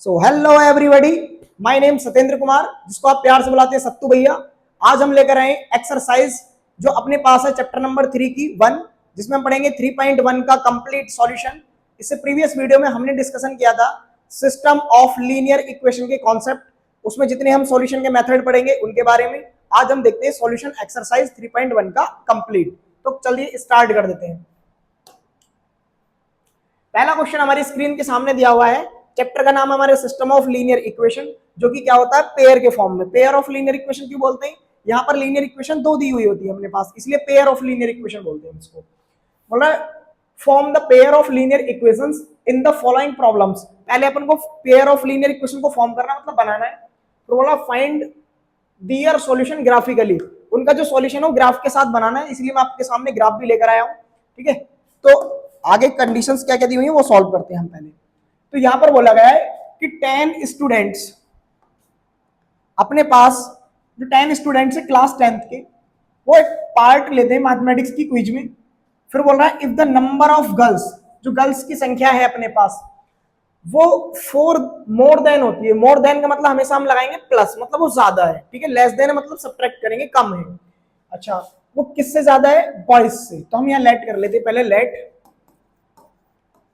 So hello everybody, my name Satyendra Kumar, जिसको आप प्यार से बुलाते हैं सत्तू भैया। आज हम लेकर आए एक्सरसाइज जो अपने पास है चैप्टर नंबर 3 की 1, जिसमें हम पढ़ेंगे 3.1 का कंप्लीट सॉल्यूशन। इससे प्रीवियस वीडियो में हमने डिस्कशन किया था सिस्टम ऑफ लीनियर इक्वेशन के कॉन्सेप्ट, उसमें जितने हम सॉल्यूशन के मेथड पढ़ेंगे उनके बारे में। आज हम देखते हैं सॉल्यूशन एक्सरसाइज 3.1 का कंप्लीट। तो चलिए स्टार्ट कर देते हैं। पहला क्वेश्चन हमारी स्क्रीन के सामने दिया हुआ है। चैप्टर का नाम हमारे सिस्टम ऑफ लीनियर इक्वेशन, जो कि क्या होता है पेयर के फॉर्म में। पेयर ऑफ लीनियर इक्वेशन क्यों बोलते हैं? यहाँ पर लीनियर इक्वेशन दो दी हुई होती है अपने पास, इसलिए पेयर ऑफ लीनियर इक्वेशन बोलते हैं इसको। बोला form the pair of linear equations in the following problems. पहले अपन को पेयर ऑफ लीनियर इक्वेशन को फॉर्म करना मतलब बनाना है। तो बोला फाइंड दियर सॉल्यूशन ग्राफिकली, उनका जो सॉल्यूशन हो ग्राफ के साथ बनाना है, इसलिए मैं आपके सामने ग्राफ भी लेकर आया हूं। ठीक है, तो आगे कंडीशंस क्या क्या दी हुई है वो सॉल्व करते हैं हम पहले। तो यहां पर बोला गया है कि 10 स्टूडेंट्स अपने पास, जो 10 स्टूडेंट्स है क्लास 10th के, वो एक पार्ट लेते हैं मैथमेटिक्स की क्विज में। फिर बोल रहा है if the number of girls, जो गर्ल्स की संख्या है अपने पास वो 4 मोर देन होती है। मोर देन का मतलब हमेशा हम लगाएंगे प्लस, मतलब वो ज्यादा है। ठीक है, लेस देन मतलब सब्ट्रैक्ट करेंगे, कम है। अच्छा, वो किससे ज्यादा है? बॉयज से। तो हम यहाँ लेट कर लेते हैं पहले, let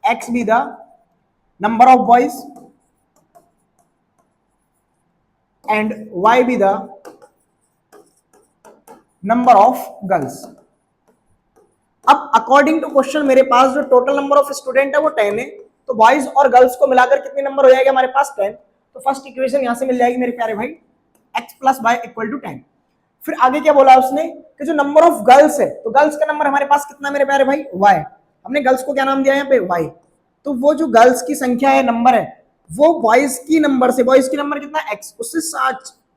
x be the number of boys and y be the number of girls. अब अकॉर्डिंग टू क्वेश्चन मेरे पास जो टोटल नंबर ऑफ स्टूडेंट है वो 10 है, तो बॉयज और गर्ल्स को मिलाकर कितने नंबर हो जाएगा हमारे पास? 10। तो फर्स्ट इक्वेशन यहां से मिल जाएगी मेरे प्यारे भाई, x plus y equal to 10। फिर आगे क्या बोला उसने कि जो नंबर ऑफ गर्ल्स है, तो गर्ल्स का नंबर हमारे पास कितना मेरे प्यारे भाई? y। हमने गर्ल्स को क्या नाम दिया यहाँ पे? y। तो वो जो गर्ल्स की संख्या है, नंबर है, वो बॉयज की नंबर से, बॉयज की नंबर कितना? x, उससे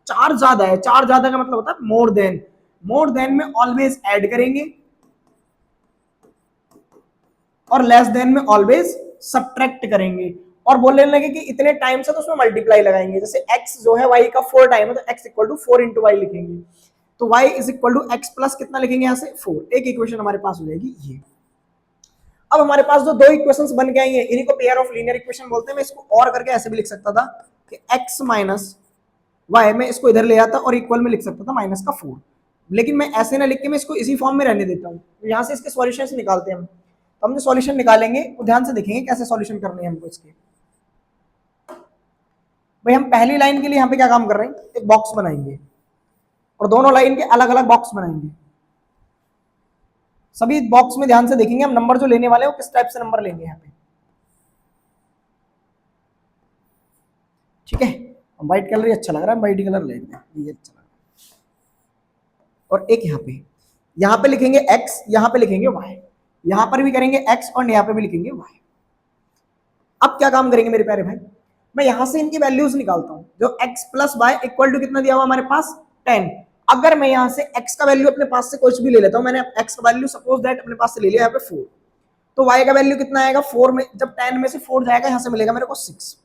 4 ज्यादा है। 4 ज्यादा का मतलब होता है मोर देन। मोर देन में ऑलवेज ऐड करेंगे और लेस देन में ऑलवेज सब्ट्रैक्ट करेंगे। और बोलने लगे कि इतने टाइम से तो उसमें मल्टीप्लाई लगाएंगे। जैसे x जो है y का 4 टाइम है, तो x equal to 4 into y लिखेंगे। तो y is equal to x plus कितना लिखेंगे यहाँ से? 4। एक इक्वेशन हमारे पास हो जाएगी ये। अब हमारे पास जो दो इक्वेशंस बन के आई है, इन्हीं को पेयर ऑफ लीनियर इक्वेशन बोलते हैं। मैं इसको और करके ऐसे भी लिख सकता था कि x माइनस वाई, मैं इसको इधर ले आता और इक्वल में लिख सकता था माइनस का 4। लेकिन मैं ऐसे ना लिख के मैं इसको इसी फॉर्म में रहने देता हूँ। तो यहाँ से इसके सॉल्यूशंस निकालते हैं हम। तो हम जो सॉल्यूशन निकालेंगे वो ध्यान से देखेंगे कैसे सॉल्यूशन करने हैं हमको इसके। भाई हम पहली लाइन के लिए यहाँ पे क्या काम कर रहे हैं? एक बॉक्स बनाएंगे और दोनों लाइन के अलग अलग बॉक्स बनाएंगे। सभी बॉक्स में ध्यान से देखेंगे हम नंबर जो लेने वाले हैं वो किस टाइप से नंबर लेंगे यहाँ पे। ठीक है, व्हाइट कलर ही अच्छा लग रहा है, व्हाइट कलर लेंगे, ये अच्छा लग रहा है। और एक यहाँ पे लिखेंगे x, यहाँ पे लिखेंगे y, यहाँ पर भी करेंगे x और यहाँ पे भी लिखेंगे y। अब क्या काम करेंगे मेरे प्यारे भाई? मैं यहां से इनकी वैल्यूज निकालता हूं। जो x plus y equal to कितना दिया हुआ हमारे पास? 10। अगर मैं यहां से x का वैल्यू अपने पास से कुछ भी ले लेता हूं, मैंने x का वैल्यू सपोज दैट अपने पास से ले लिया यहाँ पे 4, तो y का वैल्यू कितना आएगा? 4 में जब 10 में से 4 जाएगा यहां से मिलेगा मेरे को 6।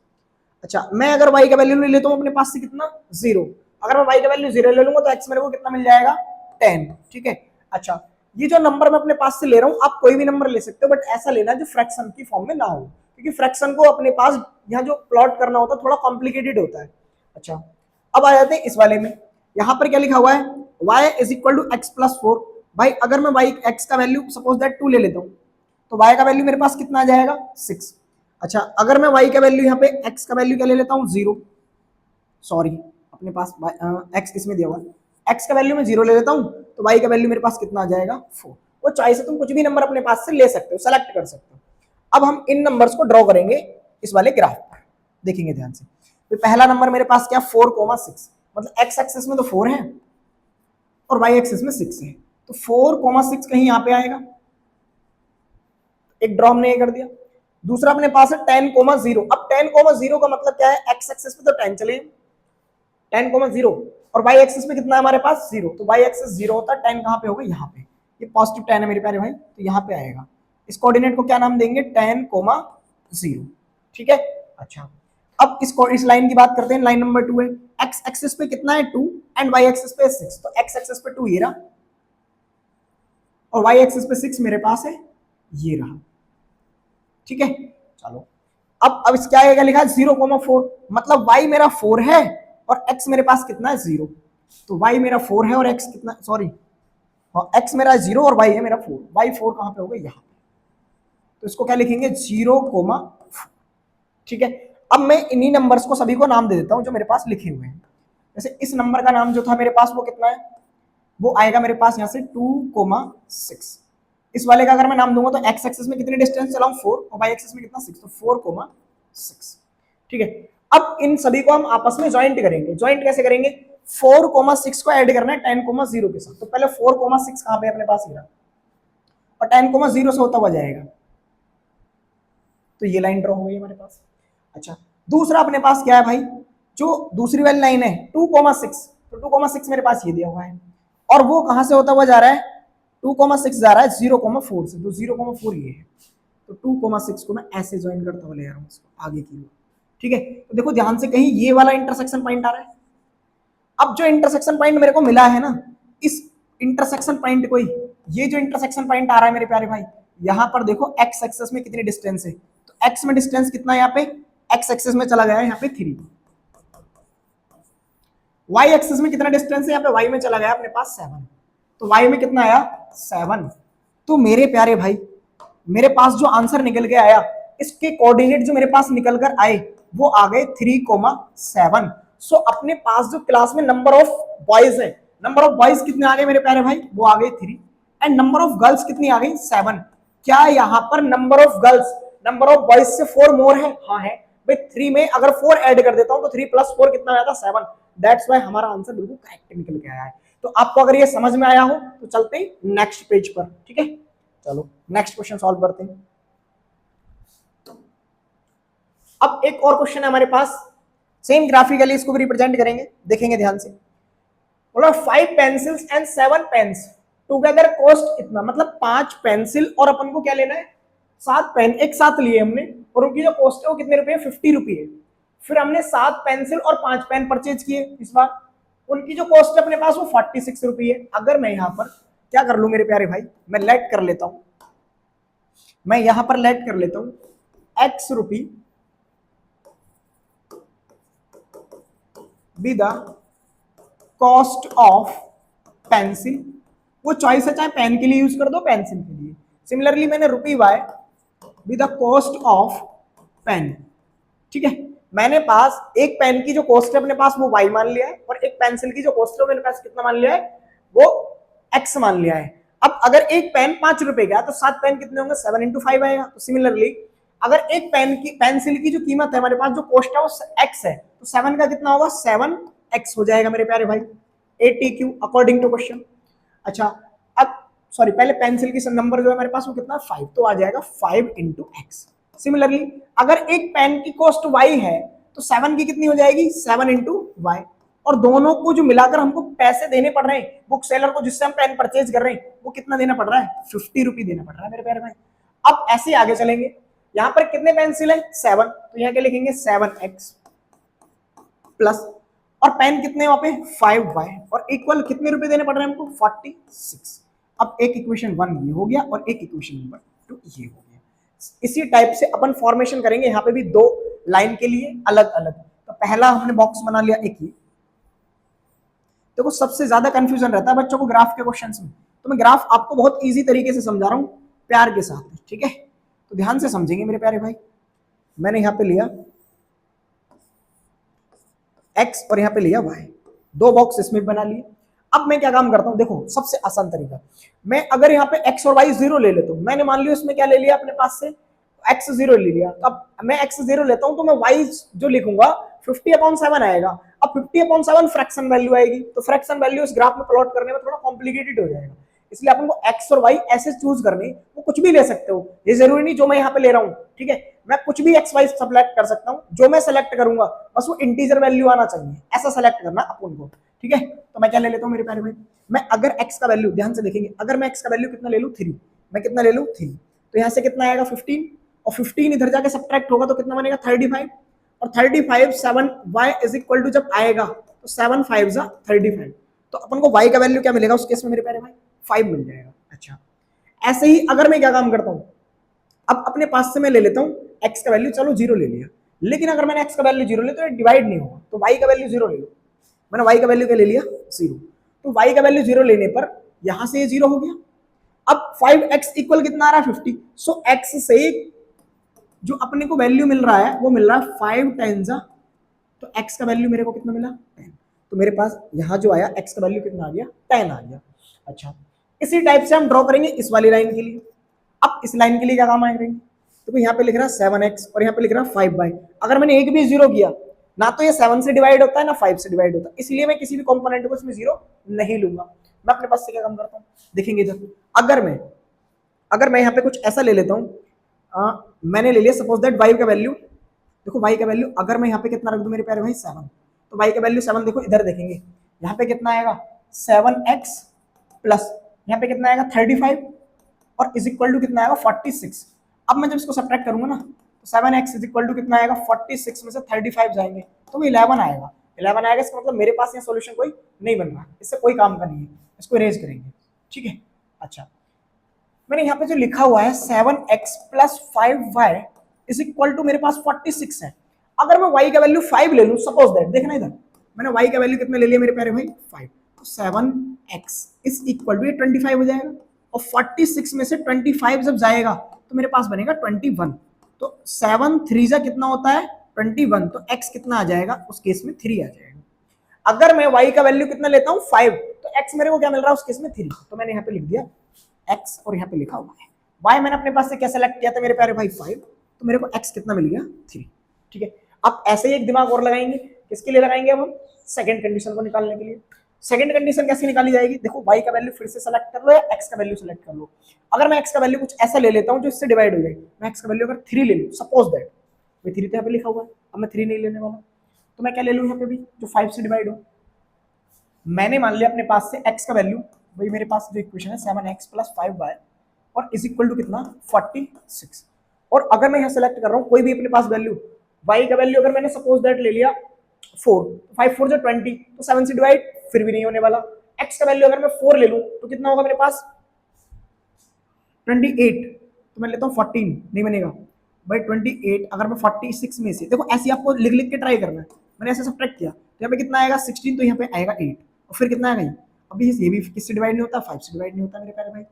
अच्छा, मैं अगर y का वैल्यू ले लेता हूं अपने पास से कितना? 0। अगर मैं y का वैल्यू 0 ले लूंगा तो x मेरे को कितना मिल जाएगा? 10। ठीक है, अच्छा ये जो नंबर मैं अपने पास से ले रहा हूं, आप कोई भी नंबर ले सकते हो, बट ऐसा लेना जो फ्रैक्शन की फॉर्म में ना हो, क्योंकि फ्रैक्शन को अपने पास यहाँ जो प्लॉट करना होता है थोड़ा कॉम्प्लिकेटेड होता है। अच्छा, अब आ जाते हैं इस वाले में। यहाँ पर क्या लिखा हुआ है? y is equal to x plus 4। भाई अगर मैं y x का वैल्यू सपोज दैट 2 ले लेता हूँ, तो y का वैल्यू मेरे पास कितना आ जाएगा? 6। अच्छा, अगर मैं y का वैल्यू यहाँ पे x का वैल्यू क्या ले लेता हूँ? 0। सॉरी, अपने पास x इसमें दिया हुआ है, x का वैल्यू मैं 0 ले लेता हूँ, तो y का वैल्यू मेरे पास कितना आ जाएगा? 4। वो चॉइस है, तुम कुछ भी नंबर अपने पास से ले सकते हो, सेलेक्ट कर सकते हो। अब हम इन नंबर्स को ड्रॉ करेंगे इस वाले ग्राफ पर, देखेंगे ध्यान से। तो पहला नंबर मेरे पास क्या? 4,6, मतलब x एक्सिस में तो 4 है और y एक्सिस में 6 है, तो 4,6 कहीं यहाँ पे आएगा, एक ड्रॉ हमने ये कर दिया। दूसरा अपने पास है 10,0। अब 10,0 का मतलब क्या है? x एक्सिस पे तो 10 चले, 10,0 और y एक्सिस में कितना है हमारे पास? 0। तो y एक्सिस 0 होता है, 10 कहाँ पे होगा? यहाँ पे। ये पॉजिटिव 10 है मेरे प्यारे भाई, तो यहाँ पे आएगा। इस कोऑर्डिनेट को क्या नाम देंगे? 10,0। ठीक है, अच्छा अब इस लाइन की बात करते हैं। लाइन नंबर 2 है, x एक्सिस पे कितना है? 2 एंड y एक्सिस पे 6। तो x एक्सिस पे 2 ये रहा और y एक्सिस पे 6 मेरे पास है ये रहा। ठीक है, चलो अब इस क्या आएगा लिखा है 0,4, मतलब y मेरा 4 है और x मेरे पास कितना है 0, तो y मेरा 4 है और x कितना, सॉरी x मेरा 0 और y है मेरा 4, y 4 कहां पे होगा यहाँ, तो इसको क्या लिखेंगे 0,4। ठीक है, अब मैं इन्हीं नंबर्स को सभी को नाम दे देता हूं जो मेरे पास लिखे हुए हैं। जैसे इस नंबर का नाम जो था मेरे पास वो कितना है, वो आएगा मेरे पास यहाँ से 2,6। इस वाले का अगर मैं नाम दूंगा तो x एक्सिस में कितनी डिस्टेंस चलाऊं 4 और y एक्सिस में कितना 6, तो 4,6। ठीक है, अब इन सभी को हम आपस में ज्वाइंट करेंगे। ज्वाइंट कैसे करेंगे, 4,6 को ऐड करना है 10,0 के साथ, तो पहले 4,6 कहां पे अपने पास, ये और 10,0 से होता हुआ जाएगा, तो ये लाइन ड्रॉ हो गई हमारे पास। अच्छा, दूसरा अपने पास क्या है भाई, जो दूसरी वाली लाइन है 2,6, तो 2,6 मेरे पास ये दिया हुआ है और वो कहां से होता हुआ जा रहा है, 2,6 जा रहा है 0,4 से, तो 0,4 ये है, तो 2,6 को मैं ऐसे ज्वाइन करता हुआ ले रहा हूं इसको आगे की ओर। ठीक है, तो देखो ध्यान से, कहीं ये वाला इंटरसेक्शन पॉइंट आ रहा है। अब जो इंटरसेक्शन पॉइंट मेरे को मिला है ना, इस इंटरसेक्शन पॉइंट को ही, ये जो इंटरसेक्शन पॉइंट आ रहा है मेरे प्यारे भाई, यहां पर देखो एक्स एक्सेस में कितनी डिस्टेंस है, तो एक्स में डिस्टेंस कितना है, यहाँ पे एक्स एक्सेस में चला गया है यहाँ पे 3, वाई एक्सेस में कितना डिस्टेंस है, यहाँ पे वाई में चला गया अपने पास 7, तो वाई में कितना आया 7। तो मेरे प्यारे भाई, मेरे पास जो आंसर निकल के आया, इसके कोऑर्डिनेट जो मेरे पास निकल कर आए वो आ गए 3,7। सो अपने पास जो क्लास में नंबर ऑफ बॉयज है, नंबर ऑफ बॉयज कितने आ गए मेरे प्यारे भाई, वो आ गए 3, एंड नंबर ऑफ गर्ल्स कितनी आ गई 7। क्या यहाँ पर number of girls number of boys से 4 मोर है, हाँ है भाई। 3 में अगर 4 ऐड कर देता हूं तो 3 + 4 कितना आया था 7, दैट्स वाई हमारा आंसर बिल्कुल करेक्ट निकल के आया है। तो आपको अगर ये समझ में आया हो तो चलते हैं नेक्स्ट पेज पर। ठीक है, चलो नेक्स्ट क्वेश्चन सॉल्व करते हैं। अब एक और क्वेश्चन है हमारे पास, सेम ग्राफिकली इसको भी रिप्रेजेंट करेंगे, देखेंगे ध्यान से। बोला 5 pencils and 7 pens together cost इतना, मतलब 5 पेंसिल और अपन को क्या लेना है 7 पेन एक साथ लिए हमने, और उनकी जो कॉस्ट है वो कितने रुपए, 50 रुपये है। फिर हमने 7 पेंसिल और 5 पेन परचेज किए इस बार, उनकी जो कॉस्ट है अपने पास वो 46 रुपये है। अगर मैं यहाँ पर क्या कर लू मेरे प्यारे भाई, मैं लेट कर लेता हूं, मैं यहां पर लेट कर लेता हूं x rupee B the cost of pencil, वो चॉइस है चाहे पेन के लिए यूज कर दो पेंसिल के लिए। सिमिलरली मैंने rupee y be the cost of pen. ठीक है, मैंने पास एक पेन की जो कॉस्ट है अपने पास वो y मान लिया है, और एक पेंसिल की जो कॉस्ट है मेरे पास कितना मान लिया है, वो x मान लिया है। अब अगर एक पेन 5 रुपए का तो 7 पेन कितने होंगे, 7 × 5 आएगा। तो सिमिलरली अगर एक पेन की पेंसिल की जो कीमत है हमारे पास जो कॉस्ट है वो x है, तो 7 का कितना होगा 7x हो जाएगा मेरे प्यारे भाई, ATQ अकॉर्डिंग टू क्वेश्चन। अच्छा, अब सॉरी पहले पेंसिल की नंबर जो है हमारे पास वो कितना 5, तो आ जाएगा 5 × x। सिमिलरली अगर एक पेन की कॉस्ट y है तो 7 की कितनी हो जाएगी 7 × y, और दोनों को जो मिलाकर हमको पैसे देने पड़ रहे हैं बुक सेलर को जिससे हम पेन परचेज कर रहे हैं वो कितना देना पड़ रहा है 50 रुपये देना पड़ रहा है मेरे प्यारे भाई। अब ऐसे आगे चलेंगे, यहाँ पर कितने पेंसिल है 7, तो यहाँ क्या लिखेंगे 7x प्लस, और पेन कितने वहां पे 5y, और इक्वल कितने रुपए देने पड़ रहे हैं हमको 46। अब एक इक्वेशन 1 ये हो गया और एक इक्वेशन नंबर 2 ये हो गया। इसी टाइप से अपन फॉर्मेशन करेंगे यहाँ पे भी 2 लाइन के लिए अलग अलग। तो पहला हमने बॉक्स बना लिया एक ही। देखो सबसे ज्यादा कंफ्यूजन रहता है बच्चों को ग्राफ के क्वेश्चंस में, तो मैं ग्राफ आपको बहुत इजी तरीके से समझा रहा हूँ प्यार के साथ, ठीक है। तो ध्यान से समझेंगे मेरे प्यारे भाई। मैंने यहाँ पे लिया x और यहाँ पे लिया y, 2 बॉक्स इसमें बना लिए। अब मैं क्या काम करता हूँ, देखो सबसे आसान तरीका, मैं अगर यहाँ पे x और y 0 ले लेता हूँ, मैंने मान लिया इसमें क्या ले लिया अपने पास से x 0 ले लिया, तो अब मैं x 0 लेता हूँ तो मैं y जो लिखूंगा 50/7 आएगा। अब 50/7 फ्रैक्शन वैल्यू आएगी, तो फ्रैक्शन वैल्यू इस ग्राफ में प्लॉट करने में थोड़ा कॉम्प्लिकेटेड हो जाएगा, इसलिए अपन को x और y ऐसे चूज करने, वो कुछ भी ले सकते हो, ये जरूरी नहीं जो मैं यहाँ पे ले रहा हूँ, ठीक है। मैं कुछ भी x y सेलेक्ट कर सकता हूँ, जो मैं सेलेक्ट करूंगा बस वो इंटीजर वैल्यू आना चाहिए, ऐसा सेलेक्ट करना अपन को, ठीक है। तो मैं क्या ले लेता हूँ मेरे प्यारे भाई, मैं अगर x का वैल्यू ध्यान से देखेंगे, अगर मैं x का वैल्यू कितना ले लूँ 3, मैं कितना ले लूँ 3, तो यहाँ से कितना आएगा 15, और 15 इधर जाके सब्ट्रैक्ट होगा तो कितना बनेगा 35, और 35 7y इज इक्वल टू जब आएगा तो 7 5 जा 35, तो अपन को y का वैल्यू क्या मिलेगा उस केस में मेरे प्यारे भाई 5 मिल जाएगा। अच्छा, ऐसे ही अगर मैं क्या काम करता हूं, अब अपने पास से मैं ले लेता हूं एक्स का वैल्यू चलो जीरो ले लिया, लेकिन अगर मैंने एक्स का वैल्यू जीरो लिया तो डिवाइड नहीं होगा, तो वाई का वैल्यू जीरो ले लो। मैंने वाई का वैल्यू क्या ले लिया, जीरो। तो वाई का वैल्यू जीरो लेने पर यहां से ये जीरो हो गया। अब 5x इक्वल कितना आ रहा है 50। सो x से जो अपने को वैल्यू मिल रहा है वो मिल रहा है 5 टाइम्स, तो x का वैल्यू मेरे को कितना मिला 10। तो मेरे पास यहाँ जो आया x का वैल्यू कितना आ गया 10 आ गया। अच्छा, इसी टाइप से हम ड्रॉ करेंगे इस वाली लाइन के लिए। अब इस लाइन के लिए क्या काम आएंगे, तो यहाँ पे लिख रहा है 7x और यहाँ पे लिख रहा है 5y। अगर मैंने एक भी जीरो किया ना तो ये 7 से डिवाइड होता है ना 5 से डिवाइड होता है, इसलिए मैं किसी भी कंपोनेंट को इसमें जीरो नहीं लूंगा। मैं अपने पास से क्या काम करता हूँ, देखेंगे इधर। अगर मैं यहाँ पे कुछ ऐसा ले लेता हूँ, मैंने ले लिया सपोज दैट y का वैल्यू, देखो y का वैल्यू अगर मैं यहाँ पे कितना रख दूं मेरे प्यारे भाई 7, तो y का वैल्यू 7, देखो इधर देखेंगे यहाँ पे कितना आएगा 7x प्लस यहाँ पे कितना आएगा 35 और इज इक्वल टू कितना आएगा 46। अब मैं जब इसको सब्ट्रैक्ट करूंगा ना तो 7x इज इक्वल टू कितना आएगा 46 में से 35 जाएंगे तो वो 11 आएगा। 11 आएगा, इसका मतलब मेरे पास यहाँ सोल्यूशन कोई नहीं बन रहा, इससे कोई काम का नहीं है, इसको इरेज करेंगे। ठीक है, अच्छा मैंने यहाँ पे जो लिखा हुआ है 7x plus 5y is equal to मेरे पास 46 है। अगर मैं y का वैल्यू 5 ले लूं, सपोज दैट, देखना इधर मैंने y का वैल्यू कितना ले लिया मेरे प्यारे भाई 5, तो 7x इज इक्वल टू ये 25 हो जाएगा और 46 में से 25 जब जाएगा तो मेरे पास बनेगा 21। तो 7 3 जा कितना होता है 21, तो x कितना आ जाएगा उस केस में 3 आ जाएगा। अगर मैं y का वैल्यू कितना लेता हूँ 5, तो x मेरे को क्या मिल रहा है उस केस में 3, तो मैंने यहाँ पे लिख दिया x और यहाँ पे लिखा हुआ है y। मैंने अपने पास से क्या सेलेक्ट किया था मेरे प्यारे भाई 5, तो मेरे को x कितना मिल गया 3। ठीक है, अब ऐसे ही एक दिमाग और लगाएंगे, किसके लिए लगाएंगे अब हम, सेकंड कंडीशन को निकालने के लिए। सेकंड कंडीशन कैसे निकाली जाएगी, देखो y का वैल्यू फिर से सेलेक्ट कर लो या x का वैल्यू सेलेक्ट कर लो। अगर मैं x का वैल्यू कुछ ऐसा ले लेता हूँ जो इससे डिवाइड हो जाए, मैं x का वैल्यू अगर 3 ले लूँ, सपोज दैट, मैं 3 तो यहाँ पे लिखा हुआ है, अब मैं 3 नहीं लेने वाला, तो मैं क्या ले लूँ यहाँ पे भी जो 5 से डिवाइड हो। मैंने मान लिया अपने पास से x का वैल्यू, वही मेरे पास जो इक्वेशन है 7x प्लस 5y और इज इक्वल टू कितना 46। और अगर मैं यहाँ सेलेक्ट कर रहा हूँ कोई भी अपने पास वैल्यू, y का वैल्यू अगर मैंने सपोज दैट ले लिया 4, 5 4 जो 20, तो 7 से डिवाइड फिर भी नहीं होने वाला। x का वैल्यू अगर मैं 4 ले लूँ तो कितना होगा मेरे पास 28, तो मैं लेता हूँ 14, नहीं बनेगा भाई 28। अगर मैं 46 में से, देखो ऐसे आपको लिख लिख के ट्राई करना है, मैंने ऐसे सब्ट्रैक्ट किया तो यहाँ पे कितना आएगा 16, तो यहाँ पे आएगा 8 और फिर कितना आएगा, अभी ये भी किससे डिवाइड नहीं होता 5 से डिवाइड नहीं होता मेरे प्यारे भाई,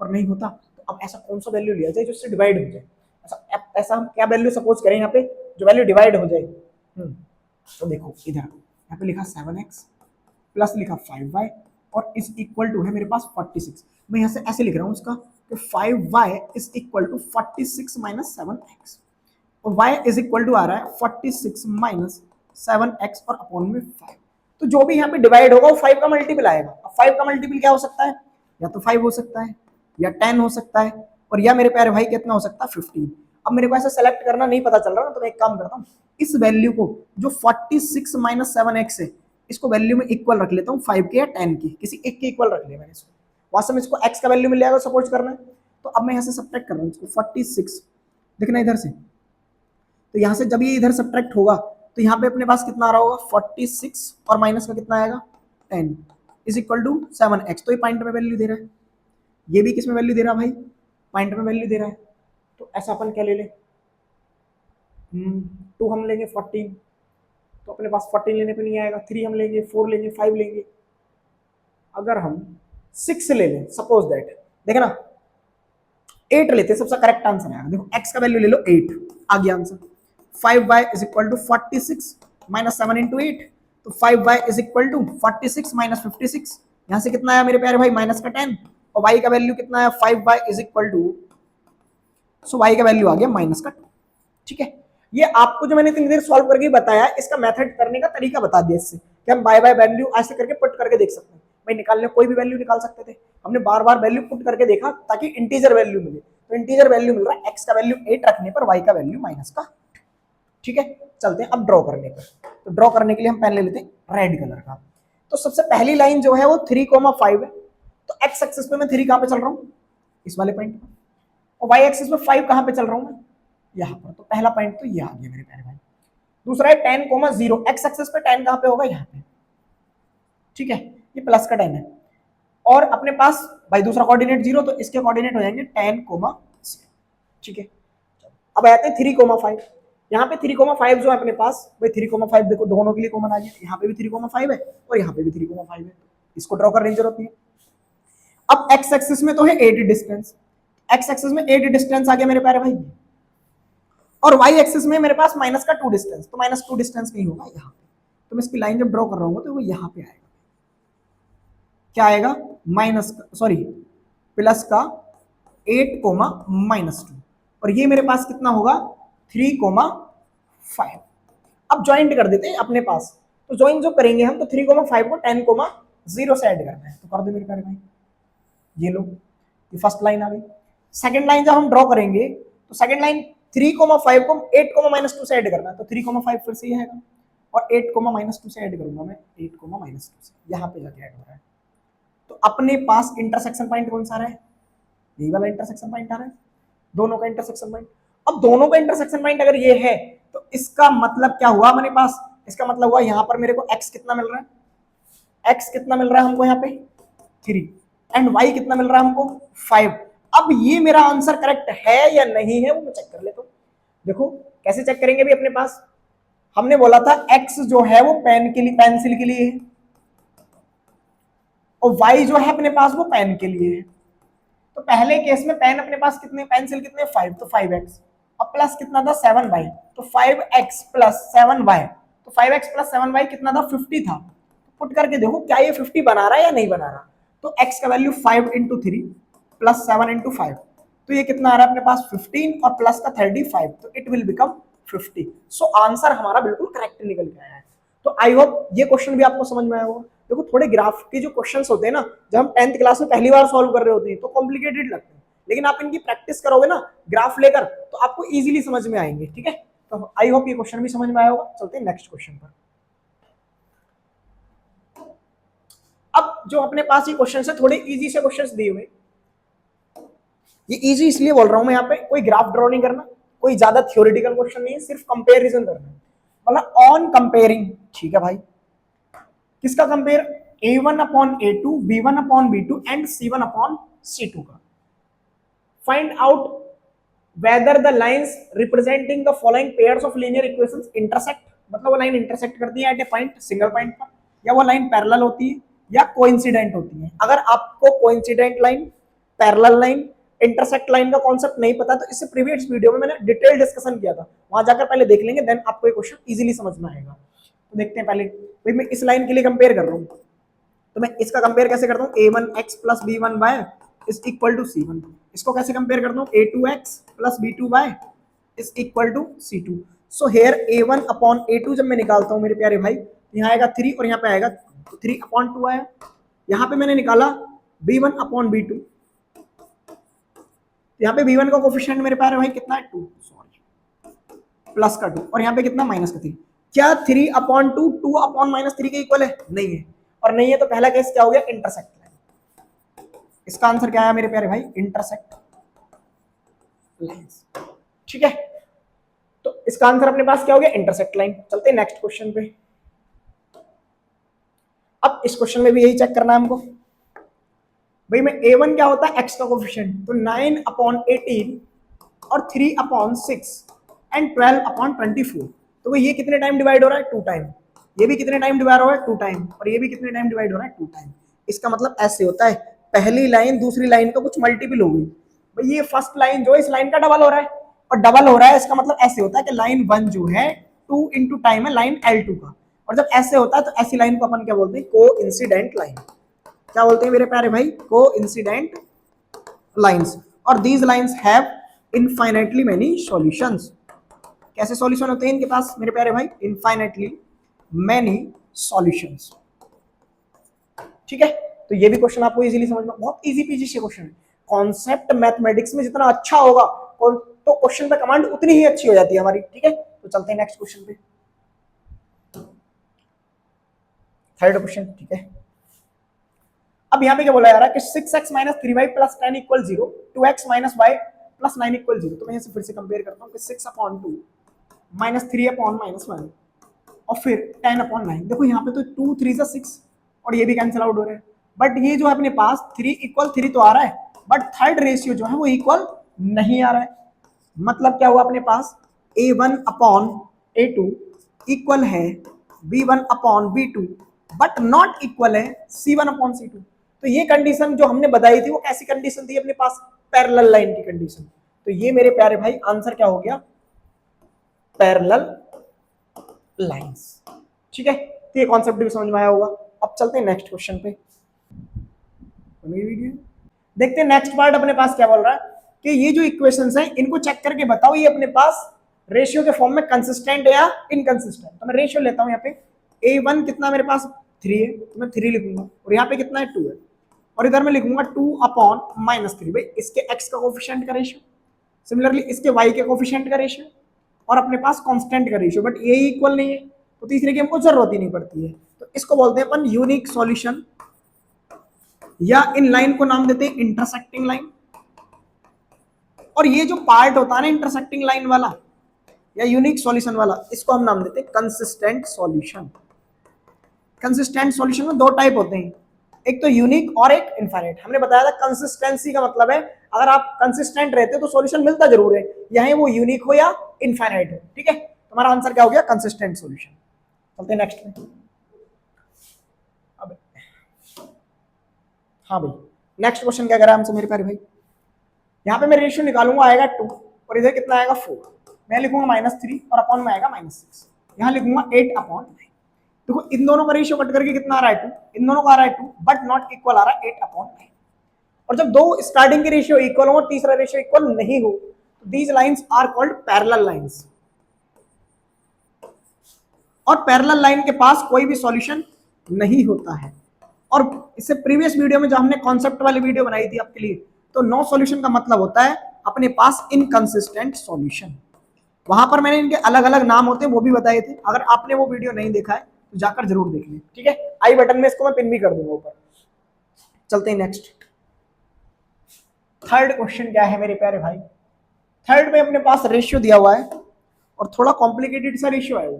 और नहीं होता तो अब ऐसा कौन सा वैल्यू लिया जाए जो इससे डिवाइड हो जाए। ऐसा हम क्या वैल्यू सपोज करें यहाँ पे जो वैल्यू डिवाइड हो जाए। तो देखो इधर यहाँ पे लिखा 7x प्लस लिखा 5y और इज इक्वल टू है मेरे पास 46। मैं यहाँ से ऐसे लिख रहा हूँ उसका कि 5y is equal to 46 minus 7x और y इज इक्वल टू आ रहा है 46 माइनस 7x और अपॉन में 5। तो जो भी यहाँ पे डिवाइड होगा वो 5 का मल्टीपल आएगा। अब 5 का मल्टीपल क्या हो सकता है, या तो 5 हो सकता है या 10 हो सकता है और या मेरे प्यारे भाई कितना हो सकता है 15। अब मेरे को ऐसा सेलेक्ट करना नहीं पता चल रहा ना, तो मैं एक काम करता हूँ, इस वैल्यू को जो 46 माइनस 7x है इसको वैल्यू में इक्वल रख लेता हूँ 5 के या 10 की, किसी एक के इक्वल रख लिया मैंने इसको, वास्तव में इसको x का वैल्यू मिल जाएगा सपोज करना है। तो अब मैं यहाँ से सब्ट्रैक्ट कर रहा हूँ इसको 46, देखना इधर से, तो यहाँ से जब ये इधर सब्ट्रैक्ट होगा तो यहाँ पे अपने पास कितना आ रहा होगा 46 और माइनस का कितना आएगा 10 इज इक्वल टू 7x। तो ये पॉइंट में वैल्यू दे रहा है, ये भी किस में वैल्यू दे रहा है भाई, पॉइंट में वैल्यू दे रहा है। तो ऐसा अपन क्या ले ले, 2 हम लेंगे 14, तो अपने पास 14 लेने पे नहीं आएगा, 3 हम लेंगे, 4 लेंगे, 5 लेंगे। अगर हम 6 ले लें सपोज दैट, देखना 8 लेते सबसे करेक्ट आंसर आएगा। देखो x का वैल्यू ले लो 8, आ गया answer. 5y is equal to 46 minus 7 into 8, तो 5y is equal to 46 minus 56, यहाँ से कितना आया मेरे प्यारे भाई माइनस का 10 और y का वैल्यू कितना आया 5y is equal to, so y का वैल्यू आ गया माइनस का 2। ठीक है, ये आपको जो मैंने इतनी देर सॉल्व करके बताया इसका मेथड करने का तरीका बता दिया इससे कि हम बाय बाय वैल्यू ऐसे करके पुट करके देख सकते हैं। भाई निकालने कोई भी वैल्यू निकाल सकते थे, हमने बार बार वैल्यू पुट करके देखा ताकि इंटीजर वैल्यू मिले। तो इंटीजर वैल्यू मिल रहा है, x का वैल्यू 8 रखने पर y का वैल्यू माइनस का। ठीक है, चलते हैं अब ड्रॉ करने पर। तो ड्रॉ करने के लिए हम पेन ले लेते हैं रेड कलर का। तो सबसे पहली लाइन जो है वो 3,5 है, तो x एक्सिस पे मैं 3 कहां पे चल रहा हूं, इस वाले पॉइंट पर, और y एक्सिस पे 5 कहां पे चल रहा हूं मैं, यहाँ पर। तो पहला पॉइंट तो ये आ गया मेरे प्यारे भाई। दूसरा है 10,0, x एक्सिस पे 10 कहां पे होगा, यहाँ पे। ठीक है, ये प्लस का 10 है और अपने पास भाई दूसरा कोऑर्डिनेट 0, तो इसके कोऑर्डिनेट हो जाएंगे 10,0। ठीक है, अब आते हैं 3,5। यहाँ पे 3,5 जो है अपने पास, भाई 3,5 देखो दोनों के लिए कॉमन आ गया, यहाँ पे भी 3,5 है और यहाँ पे भी 3,5 है, इसको ड्रॉ करने की जरूरत नहीं है। अब एक्स एक्सिस में तो है 8 डिस्टेंस, एक्स एक्सिस में 8 डिस्टेंस आ गया मेरे प्यारे भाई, और वाई एक्सिस में मेरे पास माइनस का 2 डिस्टेंस, तो माइनस 2 डिस्टेंस कहीं होगा यहाँ पे, तो मैं इसकी लाइन जब ड्रॉ कर रहा हूँ तो वो यहाँ पे आएगा, क्या आएगा, माइनस सॉरी प्लस का 8 कोमा -2, और ये मेरे पास कितना होगा 3,5। अब ज्वाइंट कर देते हैं अपने पास, तो ज्वाइन जो करेंगे हम, तो 3,5 को 10,0 से ऐड करना है, तो कर दो मेरे प्यारे भाई, ये लो, ये फर्स्ट लाइन आ गई। सेकंड लाइन जब हम ड्रॉ करेंगे तो सेकंड लाइन 3,5 को 8,-2 से ऐड करना है, तो 3,5 फिर से ये है, और 8,-2 से ऐड करूंगा मैं, 8,-2 से यहाँ पे जाके ऐड हो रहा है, तो अपने पास इंटरसेक्शन पॉइंट कौन सा आ रहा है, यही वाला इंटरसेक्शन पॉइंट आ रहा है, दोनों का इंटरसेक्शन पॉइंट। अब दोनों का इंटरसेक्शन पॉइंट अगर ये है तो इसका मतलब क्या हुआ अपने पास, इसका मतलब हुआ यहाँ पर मेरे को x कितना मिल रहा है, x कितना मिल रहा है हमको यहाँ पे 3, एंड y कितना मिल रहा है हमको 5। अब ये मेरा आंसर करेक्ट है या नहीं है वो मैं चेक कर लेता हूँ। देखो कैसे चेक करेंगे भी, अपने पास हमने बोला था x जो है वो पेन के लिए, पेंसिल के लिए है, और y जो है अपने पास वो पेन के लिए है, तो पहले केस में पेन अपने पास कितने, पेंसिल कितने 5, तो 5x, अब प्लस कितना था 7y, तो 5x प्लस 7y, तो 5x प्लस 7y कितना था 50 था, तो पुट करके देखो क्या ये 50 बना रहा है या नहीं बना रहा, तो x का वैल्यू 5 इंटू 3 प्लस 7 इंटू 5, तो ये कितना आ रहा है अपने पास 15 और प्लस का 35, तो it will become 50। So answer हमारा बिल्कुल करेक्ट निकल के आया है। तो आई होप ये क्वेश्चन भी आपको समझ में आया होगा। देखो थोड़े ग्राफ के जो क्वेश्चंस होते हैं ना, जब हम 10th क्लास में पहली बार सॉल्व कर रहे होते हैं तो कॉम्प्लिकेटेड लगते हैं, लेकिन आप इनकी प्रैक्टिस करोगे ना ग्राफ लेकर तो आपको इजीली समझ में आएंगे। ठीक है, तो आई होप ये क्वेश्चन भी समझ में आया होगा। चलते हैं नेक्स्ट क्वेश्चन पर। अब जो अपने पास ये क्वेश्चन है थोड़े इजी से क्वेश्चन दिए हुए, ये इजी इसलिए बोल रहा हूं मैं, यहाँ पे कोई ग्राफ ड्रॉ नहीं करना, कोई ज्यादा थ्योरेटिकल क्वेश्चन नहीं है, सिर्फ कंपेरिजन करना है, मतलब ऑन कंपेयरिंग। ठीक है भाई, किसका compare, a1 upon a2, b1 upon b2 and c1 upon c2 का। Find out whether the lines representing the following pairs of linear equations intersect, मतलब वो लाइन इंटरसेक्ट करती है एट ए पॉइंट, सिंगल पॉइंट पर, या वो लाइन पैरेलल होती है या कोइंसिडेंट होती है। अगर आपको coincident line, parallel line, intersect line का कॉन्सेप्ट नहीं पता तो इससे प्रीवियस वीडियो में मैंने डिटेल डिस्कशन किया था, वहां जाकर पहले देख लेंगे, देन आपको ये क्वेश्चन इजीली समझ में आएगा। तो देखते हैं पहले, भाई मैं इस लाइन के लिए कंपेयर कर रहा हूँ, तो मैं इसका कंपेयर कैसे करता हूँ, a1x plus b1y is equal to c1। इसको कैसे कंपेयर करता हूँ, a2x plus b2y is equal to c2। So here a1 upon a2 जब मैं निकालता हूँ मेरे प्यारे भाई, यहाँ आएगा 3 और यहाँ पे आएगा 3 अपॉन 2 आया। यहाँ पे मैंने निकाला b1 अपॉन b2, यहाँ पे b1 का कोफिशिएंट मेरे प्यारे भाई कितना है 2, सॉरी प्लस का 2, और यहाँ पे कितना माइनस का 3। क्या 3 अपॉन 2 2 अपॉन -3 के इक्वल है, नहीं है, और नहीं है तो पहला केस क्या हो गया, इंटरसेक्ट लाइन। इसका आंसर क्या आया मेरे प्यारे भाई, इंटरसेक्ट लाइंस। ठीक है, तो इसका आंसर अपने पास क्या हो गया, इंटरसेक्ट लाइन। चलते हैं नेक्स्ट क्वेश्चन पे। अब इस क्वेश्चन में भी यही चेक करना है हमको, भाई मैं a1 क्या होता है, x का कोफिशिएंट, तो 9 अपॉन 18 और 3 अपॉन 6 एंड 12 अपॉन 24, तो भाई ये कितने टाइम डिवाइड हो रहा है, 2 टाइम। ये भी कितने टाइम डिवाइड हो रहा है, 2 टाइम, और ये भी कितने टाइम डिवाइड हो रहा है, 2 टाइम। इसका मतलब ऐसे होता है, पहली लाइन दूसरी लाइन का कुछ मल्टीपल होगी, भाई ये फर्स्ट लाइन जो है इस लाइन का डबल हो रहा है, और डबल हो रहा है इसका मतलब ऐसे होता है कि लाइन 1 जो है 2 इंटू टाइम है लाइन L2 का, और जब ऐसे होता है तो ऐसी लाइन को अपन क्या बोलते हैं, कोइंसिडेंट लाइन। क्या बोलते हैं मेरे प्यारे भाई, कोइंसिडेंट लाइंस। और these lines have infinitely many solutions. कैसे सॉल्यूशन होते हैं इनके पास मेरे प्यारे भाई, इनफाइनाइटली मेनी सॉल्यूशंस। ठीक है, तो ये भी क्वेश्चन आपको इजीली समझ में, बहुत इजी पीजी से क्वेश्चन है। कॉन्सेप्ट मैथमेटिक्स में जितना अच्छा होगा तो क्वेश्चन पे कमांड उतनी ही अच्छी हो जाती है हमारी। ठीक है, तो चलते हैं नेक्स्ट क्वेश्चन पे, थर्ड क्वेश्चन। ठीक है, अब यहाँ पे क्या बोला जा रहा है कि 6x minus 3y plus 10 equal 0, 2x minus y plus 9 equal 0। तो मैं यहाँ से फिर से कंपेयर करता हूँ कि 6 अपॉन 2 माइनस 3 अपॉन माइनस 1 और फिर 10 अपॉन 9। देखो यहाँ पे तो 2 3 से 6 और ये भी कैंसिल आउट हो रहे हैं, बट ये जो है अपने पास 3 इक्वल 3 तो आ रहा है, बट थर्ड रेशियो जो है वो इक्वल नहीं आ रहा है। मतलब क्या हुआ अपने पास, A1/A2 इक्वल है B1/B2 बट नॉट इक्वल है C1/C2। तो ये कंडीशन जो हमने बताई थी वो कैसी कंडीशन थी अपने पास, पैरेलल लाइन की कंडीशन। तो ये मेरे प्यारे भाई आंसर क्या हो गया, पैरेलल लाइंस। ठीक है, तो ये कॉन्सेप्ट भी समझ में आया होगा। अब चलते हैं नेक्स्ट क्वेश्चन पे। देखते हैं नेक्स्ट पार्ट अपने पास क्या बोल रहा है कि ये जो इक्वेशंस हैं इनको चेक करके बताओ ये अपने पास रेशियो के फॉर्म में कंसिस्टेंट है या इनकंसिस्टेंट। तो मैं रेशियो लेता हूं, यहाँ पे A1 कितना मेरे पास 3 है, तो मैं 3 लिखूंगा, और यहाँ पे कितना है 2 है, और इधर मैं लिखूंगा 2/-3। भाई इसके x का कोफिशिएंट का रेशियो, सिमिलरली इसके y के कोफिशिएंट का रेशियो, और अपने पास कांस्टेंट का रेशियो, बट ये इक्वल नहीं है तो तीसरे की हमको जरूरत ही नहीं पड़ती है। तो इसको बोलते हैं अपन यूनिक सॉल्यूशन, या इन लाइन को नाम देते हैं इंटरसेक्टिंग लाइन। और ये जो पार्ट होता है ना इंटरसेक्टिंग लाइन वाला या यूनिक सॉल्यूशन वाला, इसको हम नाम देते हैं कंसिस्टेंट सॉल्यूशन। कंसिस्टेंट सॉल्यूशन में दो टाइप होते हैं, एक तो यूनिक और एक इनफाइनाइट। हमने बताया था कंसिस्टेंसी का मतलब है अगर आप कंसिस्टेंट रहते हो तो सॉल्यूशन मिलता जरूर है, चाहे वो यूनिक हो या इनफाइनाइट हो। ठीक है, हमारा आंसर क्या हो गया, कंसिस्टेंट सॉल्यूशन। चलते हैं नेक्स्ट में। अब हाँ भाई, नेक्स्ट क्वेश्चन क्या करा हमसे मेरे प्यारे भाई, यहाँ पे मैं रेशियो निकालूंगा, आएगा 2 और इधर कितना आएगा 4, मैं लिखूंगा -3 और अपॉन में आएगा -6, यहाँ लिखूंगा 8/9। देखो इन दोनों का रेशियो कट करके कितना आ रहा है 2, इन दोनों का आ रहा है 2 बट नॉट इक्वल आ रहा है 8/9। और जब दो स्टार्टिंग के रेशियो इक्वल हो और तीसरा रेशियो इक्वल नहीं हो तो these lines are called parallel lines. और पैरेलल लाइन के पास कोई भी सॉल्यूशन नहीं होता है। और इससे प्रीवियस वीडियो में जो हमने कॉन्सेप्ट वाली वीडियो बनाई थी आपके लिए, तो नो सॉल्यूशन का मतलब होता है अपने पास इनकंसिस्टेंट सॉल्यूशन। वहां पर मैंने इनके अलग अलग नाम होते हैं वो भी बताए थे, अगर आपने वो वीडियो नहीं देखा है तो जाकर जरूर देख लें। ठीक है, आई बटन में इसको मैं पिन भी कर दूंगा ऊपर। चलते हैं नेक्स्ट। थर्ड क्वेश्चन क्या है मेरे प्यारे भाई, थर्ड में अपने पास रेशियो दिया हुआ है और थोड़ा कॉम्प्लिकेटेड सा रेशियो है।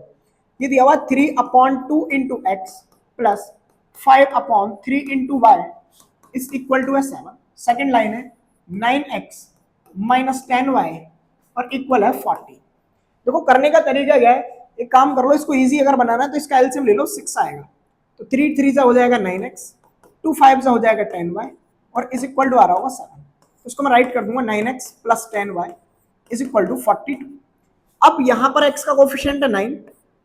ये दिया हुआ 3/2 into x plus 5/3 into y is equal to 7। Second line है 9x माइनस 10y और इक्वल है 40। देखो करने का तरीका क्या है, एक काम कर लो, इसको इजी अगर बनाना है तो इसका एलसीएम ले लो, 6 आएगा, तो 3 3 से हो जाएगा 9x, 2 5 से हो जाएगा 10y और इज इक्वल टू आ रहा होगा 7। तो इसको मैं राइट कर दूंगा 9x plus 10y is equal to 42। अब यहाँ पर x का कोफिशिएंट है 9,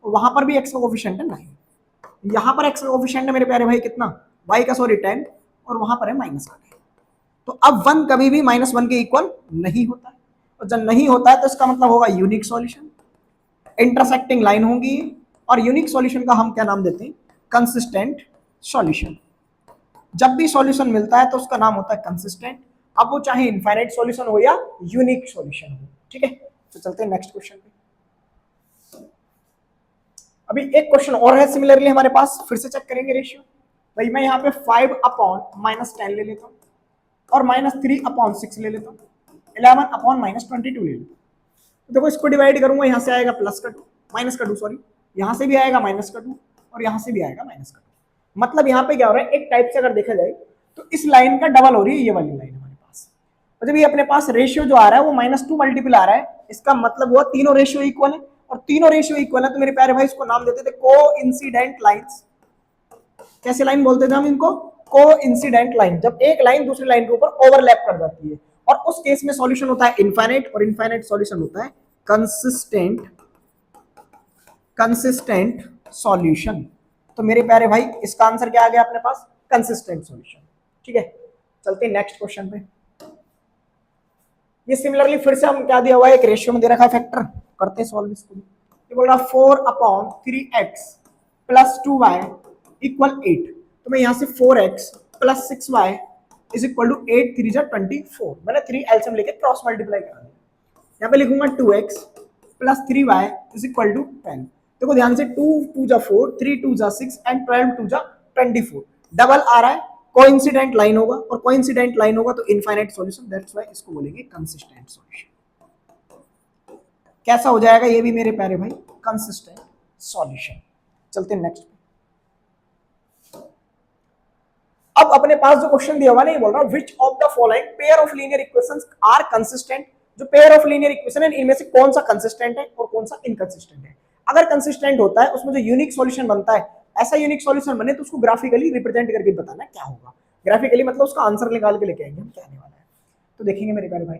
वहां पर भी x का कोफिशिएंट है 9, यहाँ पर x का कोफिशिएंट है मेरे प्यारे भाई कितना, y का सॉरी 10, और वहां पर है माइनस का 10। तो अब 1 कभी भी -1 के इक्वल नहीं होता है, और जब नहीं होता है तो इसका मतलब होगा यूनिक सॉल्यूशन, इंटरसेक्टिंग लाइन होगी, और यूनिक सॉल्यूशन का हम क्या नाम देते हैं, कंसिस्टेंट सॉल्यूशन। जब भी सॉल्यूशन मिलता है तो उसका नाम होता है कंसिस्टेंट, अब वो चाहे इनफाइनाइट सॉल्यूशन हो या यूनिक सॉल्यूशन हो। ठीक है, तो चलते हैं नेक्स्ट क्वेश्चन पे। अभी एक क्वेश्चन और है सिमिलरली हमारे पास, फिर से चेक करेंगे रेशियो। भाई मैं यहाँ पे 5/-10 ले लेता हूँ और -3/6 ले लेता हूँ, 11/-22 ले लेता हूँ। देखो इसको डिवाइड करूंगा, यहाँ से आएगा प्लस का 2, माइनस का 2 सॉरी, यहाँ से भी आएगा माइनस का 2 और यहाँ से भी आएगा माइनस का 2। मतलब यहाँ पे क्या हो रहा है, एक टाइप से अगर देखा जाए तो इस लाइन का डबल हो रही है ये वाली लाइन हमारे पास। और जब ये अपने पास रेशियो जो आ रहा है वो -2 मल्टीपल आ रहा है, इसका मतलब हुआ तीनों रेशियो इक्वल है, और तीनों रेशियो इक्वल है तो मेरे प्यारे भाई इसको नाम देते थे कोइंसिडेंट लाइंस। कैसे लाइन बोलते थे हम इनको, कोइंसिडेंट लाइन, जब एक लाइन दूसरी लाइन के ऊपर ओवरलैप कर जाती है। और उस केस में सॉल्यूशन होता है इनफाइनाइट, और इनफाइनाइट सॉल्यूशन होता है कंसिस्टेंट सॉल्यूशन। तो मेरे प्यारे भाई इसका आंसर क्या आ गया अपने पास, कंसिस्टेंट सॉल्यूशन। ठीक है, चलते हैं नेक्स्ट क्वेश्चन पे। ये सिमिलरली फिर से हम क्या दिया हुआ है, एक रेशियो में दे रखा है फैक्टर, करते हैं सॉल्व इसको। ये बोल रहा 4/3x प्लस 2y इक्वल 8। तो मैं यहाँ से 4x plus 6y is equal to 8 3 जा 24। मैंने 3 एलसीएम लेके क्रॉस मल्टीप्लाई करा दिया, यहाँ पे लिखूंगा 2x plus 3y is equal to 10। देखो ध्यान से 2 2 जा 4, 3 2 जा 6 एंड 12 2 जा 24, डबल आ रहा है, कोइंसिडेंट लाइन होगा, और कोइंसिडेंट लाइन होगा तो इनफाइनाइट सॉल्यूशन, दैट्स व्हाई इसको बोलेंगे कंसिस्टेंट सॉल्यूशन। कैसा हो जाएगा ये भी मेरे प्यारे भाई, कंसिस्टेंट सॉल्यूशन। चलते हैं नेक्स्ट। अब अपने पास जो क्वेश्चन दिया हुआ है, ये बोल रहा है which of the following pair of linear equations are consistent जो पेयर ऑफ लीनियर इक्वेशन है इनमें से कौन सा कंसिस्टेंट है और कौन सा इनकंसिस्टेंट है। अगर कंसिस्टेंट होता है उसमें जो यूनिक सॉल्यूशन बनता है, ऐसा यूनिक सॉल्यूशन बने तो उसको ग्राफिकली रिप्रेजेंट करके बताना क्या होगा। ग्राफिकली मतलब उसका आंसर निकाल के लेके आएंगे हम क्या आने वाला है। तो देखेंगे मेरे प्यारे भाई,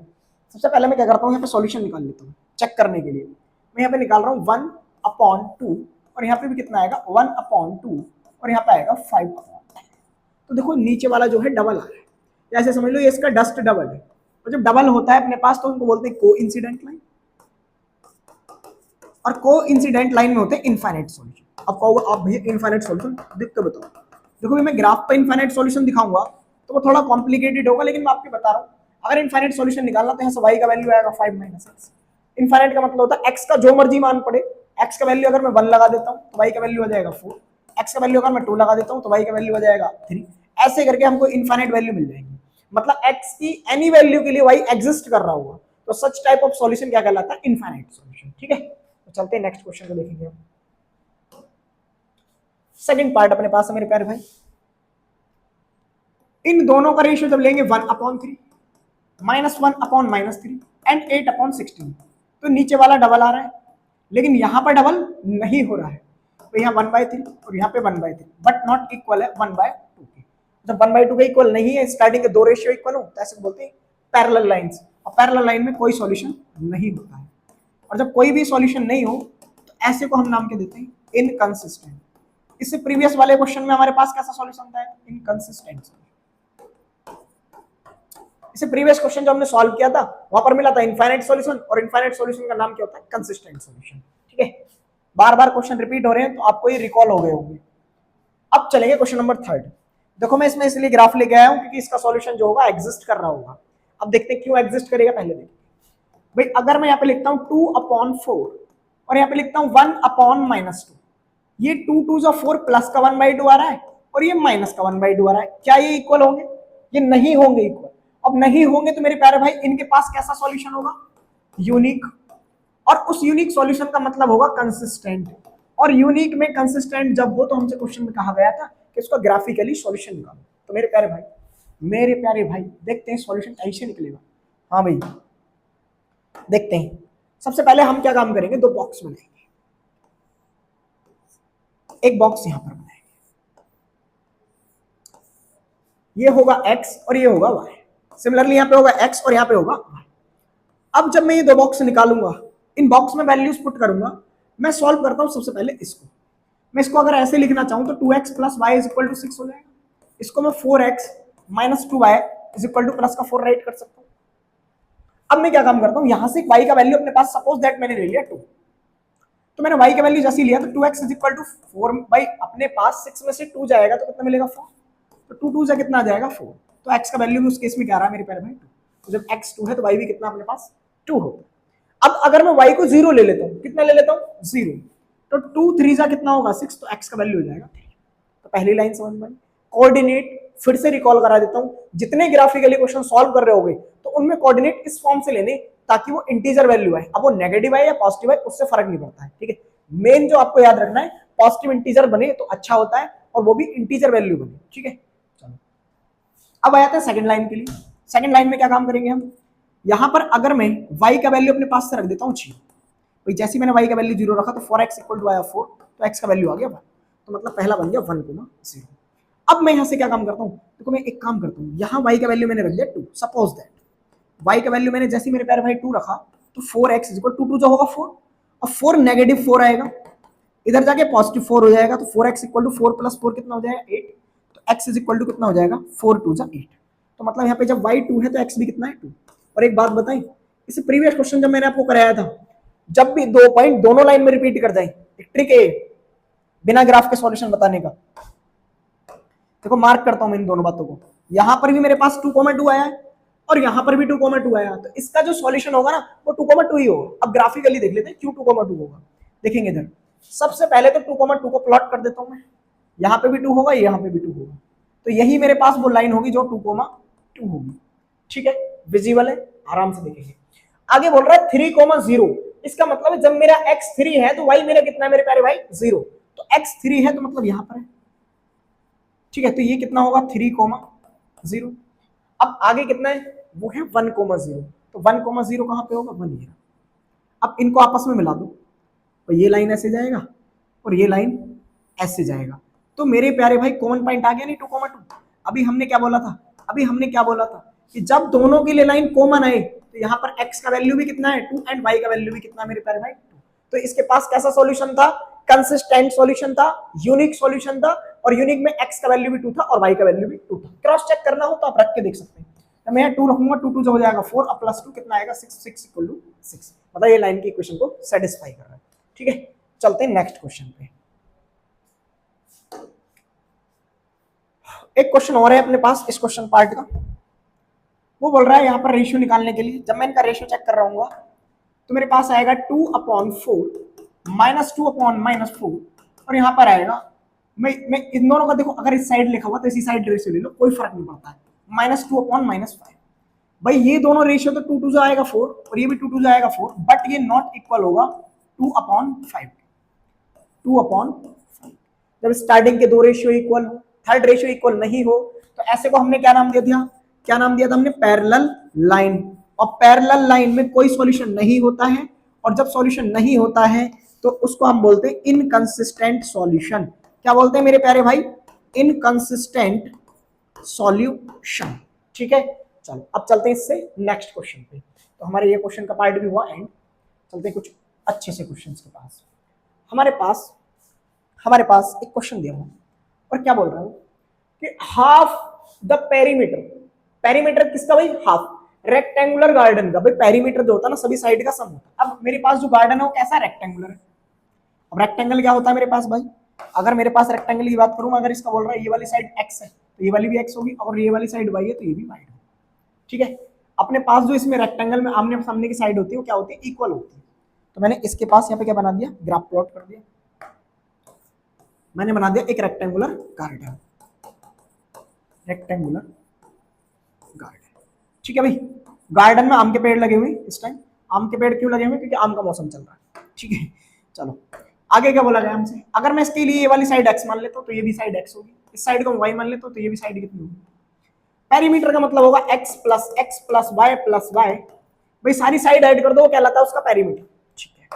सबसे पहले मैं क्या करता हूँ, यहाँ पे सॉल्यूशन निकाल लेता हूँ चेक करने के लिए। मैं यहाँ पे निकाल रहा हूँ 1/2 और यहाँ पे भी कितना आएगा 1/2 और यहाँ पे आएगा 5/10। तो देखो नीचे वाला जो है डबल आ रहा है, ऐसे समझ लो ये इसका डस्ट डबल है। और जब डबल होता है अपने पास तो उनको बोलते हैं कोइंसिडेंट लाइन, और कोइंसिडेंट लाइन में होते हैं इनफाइनाइट सॉल्यूशन। अब कहोगे आप भैया इनफाइनाइट सॉल्यूशन दिख के बताओ। देखो मैं ग्राफ पे इनफाइनाइट सॉल्यूशन दिखाऊंगा तो वो थोड़ा कॉम्प्लिकेटेड होगा, लेकिन मैं आपको बता रहा हूँ अगर इनफाइनाइट सॉल्यूशन निकालना तो यहाँ से y का वैल्यू आएगा 5 - x। इनफाइनाइट का मतलब होता है x का जो मर्जी मान पड़े, x का वैल्यू अगर मैं 1 लगा देता हूँ तो y का वैल्यू आ जाएगा 4, x का वैल्यू अगर मैं 2 लगा देता हूँ तो y का वैल्यू आ जाएगा 3। ऐसे करके हमको इनफाइनाइट वैल्यू मिल जाएगी, मतलब x की एनी वैल्यू के लिए y एग्जिस्ट कर रहा होगा, तो सच टाइप ऑफ सॉल्यूशन क्या कहलाता है, इनफाइनाइट सॉल्यूशन। ठीक है, तो चलते हैं नेक्स्ट क्वेश्चन को देखेंगे हम। सेकंड पार्ट अपने पास है मेरे प्यारे भाई, इन दोनों का रेशियो जब लेंगे 1/3 -1/-3 एंड 8/16, तो नीचे वाला डबल आ रहा है, लेकिन यहां पर डबल नहीं हो रहा है, तो यहाँ 1/3 और यहाँ पे 1/3 बट नॉट इक्वल है 1/2 के। जब 1/2 के इक्वल नहीं है, स्टार्टिंग के दो रेशियो इक्वल हो तो ऐसे बोलते हैं पैरेलल लाइंस, और पैरेलल लाइन में कोई सॉल्यूशन नहीं होता है। और जब कोई भी सॉल्यूशन नहीं हो तो ऐसे को हम नाम के देते हैं इनकंसिस्टेंट। इससे प्रीवियस वाले क्वेश्चन में हमारे पास कैसा सॉल्यूशन था, इनकंसिस्टेंट। इससे प्रीवियस क्वेश्चन जो हमने सॉल्व किया था वहां पर मिला था इनफाइनाइट सॉल्यूशन, और इनफाइनाइट सॉल्यूशन का नाम क्या होता है, कंसिस्टेंट सॉल्यूशन। ठीक है, बार बार क्वेश्चन रिपीट हो रहे हैं तो आपको ये रिकॉल हो गए होंगे। अब चलेंगे क्वेश्चन नंबर 3। देखो मैं इसमें इसलिए ग्राफ लेके आया हूं क्योंकि इसका सॉल्यूशन जो होगा एग्जिस्ट कर रहा होगा। अब देखते हैं क्यों एग्जिस्ट करेगा, पहले देखते भाई। अगर मैं यहाँ पे लिखता हूँ 2/4 और यहाँ पे लिखता हूँ 1/-2, ये 2 2 जो 4 प्लस का 1/2 आ रहा है और ये माइनस का 1/2 आ रहा है, क्या ये इक्वल होंगे, ये नहीं होंगे इक्वल। अब नहीं होंगे तो मेरे प्यारे भाई इनके पास कैसा सॉल्यूशन होगा, यूनिक, और उस यूनिक सॉल्यूशन का मतलब होगा कंसिस्टेंट, और यूनिक में कंसिस्टेंट जब हो तो हमसे क्वेश्चन में कहा गया था कि इसका ग्राफिकली सॉल्यूशन निकालो। तो मेरे प्यारे भाई देखते हैं सॉल्यूशन कैसे निकलेगा। हाँ भाई देखते हैं, सबसे पहले हम क्या काम करेंगे, दो बॉक्स बनाएंगे, एक बॉक्स यहां पर बनाएंगे, ये होगा x और ये होगा y। सिमिलरली यहाँ पे होगा x और यहाँ पे होगा y। अब जब मैं ये दो बॉक्स निकालूंगा, इन बॉक्स में वैल्यूज पुट करूंगा, मैं सॉल्व करता हूं सबसे पहले इसको। मैं इसको अगर ऐसे लिखना चाहूं तो 2x + y = 6 हो जाएगा। इसको मैं 4x - 2y = प्लस का 4 राइट कर सकता हूं। अब मैं क्या काम करता हूं, यहां से y का वैल्यू अपने पास, सपोज दैट मैंने ले लिया 2, तो मैंने y का वैल्यू जैसे लिया तो 2x = 4, भाई अपने पास 6 में से 2 जाएगा तो कितना मिलेगा 4, तो 2 2 से कितना आ जाएगा 4, तो x का वैल्यू भी उस केस में क्या आ रहा है मेरे प्यारे भाई 2। तो जब x 2 है तो y भी कितना अपने पास 2 होगा। अब अगर मैं y को 0 ले लेता हूँ, कितना ले लेता हूँ 0, तो 2 3 जा कितना होगा 6, तो x का वैल्यू हो जाएगा 3। तो पहली लाइन समझ में। कोऑर्डिनेट फिर से रिकॉल करा देता हूँ, जितने ग्राफिकली क्वेश्चन सॉल्व कर रहे होगे तो उनमें कोऑर्डिनेट इस फॉर्म से लेने ताकि वो इंटीजर वैल्यू आए। अब वो नेगेटिव है या पॉजिटिव है उससे फर्क नहीं पड़ता है, ठीक है। मेन जो आपको याद रखना है पॉजिटिव इंटीजर बने तो अच्छा होता है, और वो भी इंटीजर वैल्यू बने, ठीक है। चलो अब आ जाते हैं सेकंड लाइन के लिए। सेकंड लाइन में क्या काम करेंगे हम, यहां पर अगर मैं y का वैल्यू अपने पास से रख देता हूँ 0, भाई जैसे मैंने y का वैल्यू 0 रखा तो 4x = आया 4, तो x का वैल्यू आ गया 1, तो मतलब पहला बन गया 1,0। अब मैं यहां से क्या काम करता हूं, देखो मैं एक काम करता हूं, यहां y का वैल्यू मैंने रख दिया 2, सपोज दैट y का वैल्यू मैंने जैसे मेरे प्यारे भाई 2 रखा तो 4x = 2 जो होगा 4, और 4 नेगेटिव 4 आएगा, इधर जाके पॉजिटिव 4 हो जाएगा, तो 4x = 4 + 4 कितना हो जाएगा 8, तो x = कितना हो जाएगा 4 2 8। तो मतलब यहाँ पे जब y 2 है तो x भी कितना है 2। और एक बात बताएं, इससे प्रीवियस क्वेश्चन जब मैंने आपको कराया था, जब भी 2 पॉइंट दोनों लाइन में रिपीट कर जाए, एक ट्रिक है बिना ग्राफ के सॉल्यूशन बताने का। देखो मार्क करता हूं मैं इन दोनों बातों को, यहां पर भी मेरे पास 2,2 आया है और यहां पर भी 2,2 आया, तो इसका जो सॉल्यूशन होगा ना वो 2,2 ही होगा। अब ग्राफिकली देख लेते हैं क्यों 2,2 होगा, देखेंगे इधर। सबसे पहले तो 2,2 को प्लॉट कर देता हूं मैं, यहां पे भी 2 होगा, यहां पे भी 2 होगा, तो यही मेरे पास वो लाइन होगी जो 2,2 होगी, ठीक है। विजिबल है, आराम से देखेंगे। आगे बोल रहा है 3,0, इसका मतलब है जब मेरा x 3 है तो y मेरा कितना है मेरे प्यारे भाई 0, तो x 3 है तो मतलब यहां पर है, ठीक है। तो ये कितना होगा 3,0। अब आगे कितना है वो है 1,0, तो 1,0 कहाँ पे होगा, 1 ये। अब इनको आपस में मिला दो, तो ये लाइन ऐसे जाएगा और ये लाइन ऐसे जाएगा। तो मेरे प्यारे भाई कॉमन पॉइंट आ गया नहीं 2,2। अभी हमने क्या बोला था, कि जब दोनों के लिए लाइन कॉमन आए तो यहाँ पर x का वैल्यू भी कितना है 2 एंड y का वैल्यू भी कितना मेरे प्यारे भाई 2। तो इसके पास कैसा सॉल्यूशन था, कंसिस्टेंट सॉल्यूशन था, यूनिक सॉल्यूशन था, और यूनिक में x का वैल्यू भी 2 था और y का वैल्यू भी 2 था। क्रॉस चेक करना हो तो आप रख के देख सकते हैं। तो मैं 2 रखूंगा, 2 जो हो जाएगा 4 और +2 कितना आएगा 6, 6 इक्वल टू 6। मतलब ये लाइन की इक्वेशन को सेटिस्फाई कर रहा है। ठीक है, चलते हैं नेक्स्ट क्वेश्चन पे। एक क्वेश्चन और है अपने पास इस क्वेश्चन पार्ट का। वो बोल रहा है यहाँ पर रेशियो निकालने के लिए, जब मैं इनका रेशियो चेक कर रहा हूँ तो मेरे पास आएगा 2/4 -2/-4 और यहाँ पर आएगा, मैं इन दोनों का देखो, अगर इस साइड लिखा हुआ तो इसी साइड रेशियो ले लो, कोई फर्क नहीं पड़ता है। -2/-5 भाई ये दोनों रेशियो तो 2 से आएगा 4 और ये भी 2 से आएगा 4, बट ये नॉट इक्वल होगा 2/5। जब स्टार्टिंग के दो रेशियो इक्वल हो, थर्ड रेशियो इक्वल नहीं हो, तो ऐसे को हमने क्या नाम दिया था हमने पैरेलल लाइन। और पैरेलल लाइन में कोई सॉल्यूशन नहीं होता है, और जब सॉल्यूशन नहीं होता है तो उसको हम बोलते हैं इनकंसिस्टेंट सॉल्यूशन। क्या बोलते हैं मेरे प्यारे भाई, इनकंसिस्टेंट सॉल्यूशन। ठीक है, चलो अब चलते हैं इससे नेक्स्ट क्वेश्चन पे। तो हमारे ये क्वेश्चन का पार्ट भी हुआ एंड, चलते हैं कुछ अच्छे से क्वेश्चंस के पास। हमारे पास एक क्वेश्चन दिया हुआ और क्या बोल रहा हूं कि हाफ द पेरीमीटर किसका भाई, हाफ रेक्टेंगुलर गार्डन का। भाई पेरीमीटर जो होता है ना सभी साइड का सम होता है। अब मेरे पास जो गार्डन है वो कैसा रेक्टेंगुलर है। अब रेक्टेंगल क्या होता है मेरे पास भाई, अगर मेरे पास रेक्टेंगल की बात करूं, अगर इसका बोल रहा है ये वाली साइड x है तो ये वाली भी x होगी, और ये वाली साइड y है तो ये भी y होगी। ठीक है, अपने पास जो इसमें रेक्टेंगल में आमने सामने की साइड होती है वो क्या होती है, इक्वल होती है। तो मैंने इसके पास यहाँ पे क्या बना दिया, ग्राफ प्लॉट कर दिया, मैंने बना दिया एक रेक्टेंगुलर गार्डन। ठीक है भाई, गार्डन में आम के पेड़ लगे हुए इस टाइम। आम के पेड़ क्यों लगे हुए, क्योंकि आम का मौसम चल रहा है। ठीक है, चलो आगे क्या बोला गया हमसे, अगर मैं इसके लिए ये वाली साइड x मान लेता हूं तो ये भी साइड x होगी, इस साइड को y मान लेता हूं तो ये भी साइड कितनी होगी। पेरीमीटर का मतलब होगा x plus y plus y। भाई सारी साइड ऐड कर दो, वो कहलाता है उसका पेरीमीटर। ठीक है,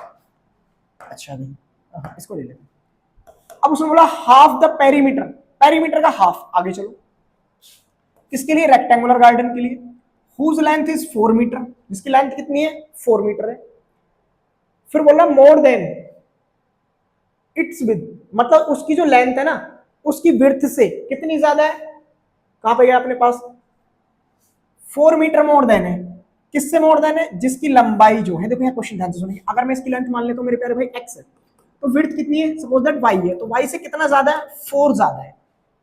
अच्छा भाई इसको ले लेते हैं। अब उसने बोला हाफ द पेरीमीटर का हाफ। आगे चलो, किसके लिए, रेक्टेंगुलर गार्डन के लिए। हुज लेंथ इज 4 मीटर, जिसकी लेंथ कितनी है 4 मीटर है। फिर बोला मोर देन इट्स विड्थ, मतलब उसकी जो लेंथ है ना उसकी विड्थ से कितनी ज्यादा है। कहां पे गया अपने पास, 4 मीटर मोर देन है। किससे मोर देन है, जिसकी लंबाई जो है, देखो यहाँ क्वेश्चन ध्यान से सुनिए, अगर मैं इसकी लेंथ मान लेता हूं मेरे प्यारे भाई x है, तो विड्थ कितनी है, सपोज दैट y है, तो y से कितना ज्यादा है, 4 ज्यादा है।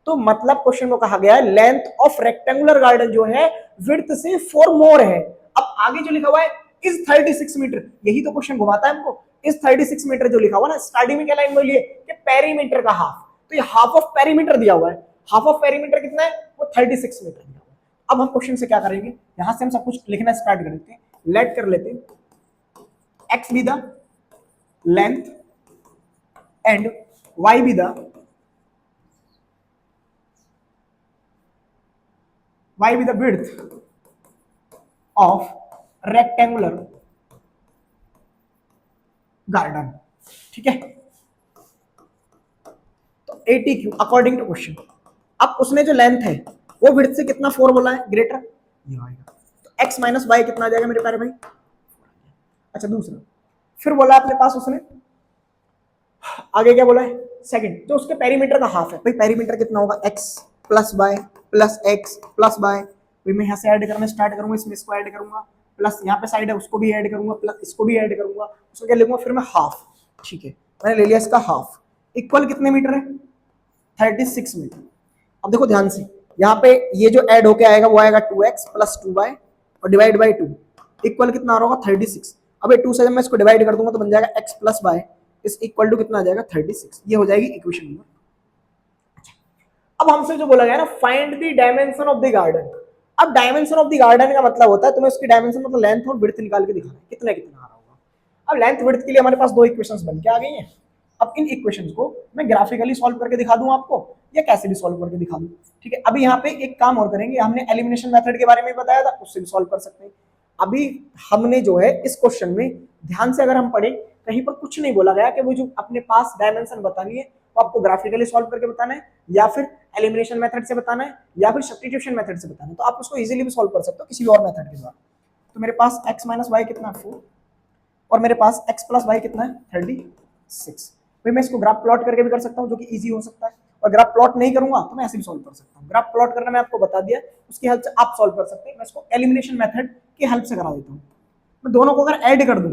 तो मतलब क्वेश्चन में कहा गया है लेंथ ऑफ रेक्टेंगुलर गार्डन जो है विड्थ से 4 मोर है। अब आगे जो लिखा हुआ है इज 36 मीटर, यही तो क्वेश्चन घुमाता है हमको। इज 36 मीटर जो लिखा हुआ ना, स्टार्टिंग में क्या लाइन बोली है कि पेरीमीटर का हाफ, तो ये हाफ ऑफ पेरीमीटर दिया हुआ है। हाफ ऑफ पेरीमीटर कितना है, वो 36 मीटर दिया हुआ है। अब हम क्वेश्चन से क्या करेंगे, यहां से हम सब कुछ लिखना स्टार्ट कर देते हैं। लेट कर लेते हैं x be the length and y be the width of rectangular garden। ठीक है, तो ATQ अकॉर्डिंग टू क्वेश्चन। अब उसने जो लेंथ है वो विड्थ से कितना 4 बोला है, ग्रेटर ये आएगा, तो x माइनस वाई कितना आ जाएगा मेरे प्यारे भाई। अच्छा दूसरा, फिर बोला अपने पास उसने आगे क्या बोला है, सेकंड, जो उसके पेरीमीटर का हाफ है। भाई पेरीमीटर कितना होगा, x plus y plus x plus y. मैं यहाँ से ऐड करना स्टार्ट करूंगा, इसमें इसको ऐड करूंगा, प्लस यहाँ पे साइड है उसको भी ऐड करूंगा, प्लस इसको भी ऐड करूंगा, उसको क्या लिखूंगा फिर मैं हाफ। ठीक है, मैंने ले लिया इसका हाफ। इक्वल कितने मीटर है, 36 मीटर। अब देखो ध्यान से, यहाँ पे ये जो ऐड होके आएगा वो आएगा 2x प्लस 2y और डिवाइड बाई 2, इक्वल कितना आ रहा होगा 36। अब 2 से जब मैं इसको डिवाइड कर दूंगा तो बन जाएगा x प्लस वाई इस इक्वल टू कितना आ जाएगा 36। ये हो जाएगी इक्वेशन नंबर। अब हमसे जो बोला गया ना, find the dimension of the garden. अब डायमेंशन ऑफ द गार्डन का मतलब होता है तुम्हें उसकी डायमेंशन मतलब लेंथ और विड्थ निकाल के दिखाना कितना कितना आ रहा होगा। अब लेंथ विड्थ के लिए हमारे पास दो इक्वेशंस बन के आ गई हैं। अब इन इक्वेशंस को मैं ग्राफिकली सॉल्व करके दिखा दूं आपको, या कैसे भी सॉल्व करके दिखा दूं। ठीक है, अभी यहाँ पे एक काम और करेंगे, हमने एलिमिनेशन मेथड के बारे में बताया था, उससे भी सॉल्व कर सकते हैं। अभी हमने जो है इस क्वेश्चन में ध्यान से अगर हम पढ़े, कहीं पर कुछ नहीं बोला गया कि वो जो अपने पास डायमेंशन बतानी है वो आपको ग्राफिकली सॉल्व करके बताना है, या फिर एलिमिनेशन मेथड से बताना है, या फिर सब्स्टिट्यूशन मेथड से बताना है। तो आप उसको इजीली भी सॉल्व कर सकते हो किसी भी और मेथड के द्वारा। तो मेरे पास x माइनस वाई कितना है 4, और मेरे पास x प्लस वाई कितना है 36। फिर मैं इसको ग्राफ प्लॉट करके भी कर सकता हूँ, जो कि इजी हो सकता है। और ग्राफ प्लॉट नहीं करूंगा तो मैं ऐसे भी सॉल्व कर सकता हूँ। ग्राफ प्लॉट करना मैं आपको बता दिया, उसकी हेल्प से आप सॉल्व कर सकते हैं। मैं इसको एलिमिनेशन मेथड की हेल्प से करा देता हूँ। मैं दोनों को अगर ऐड कर दूं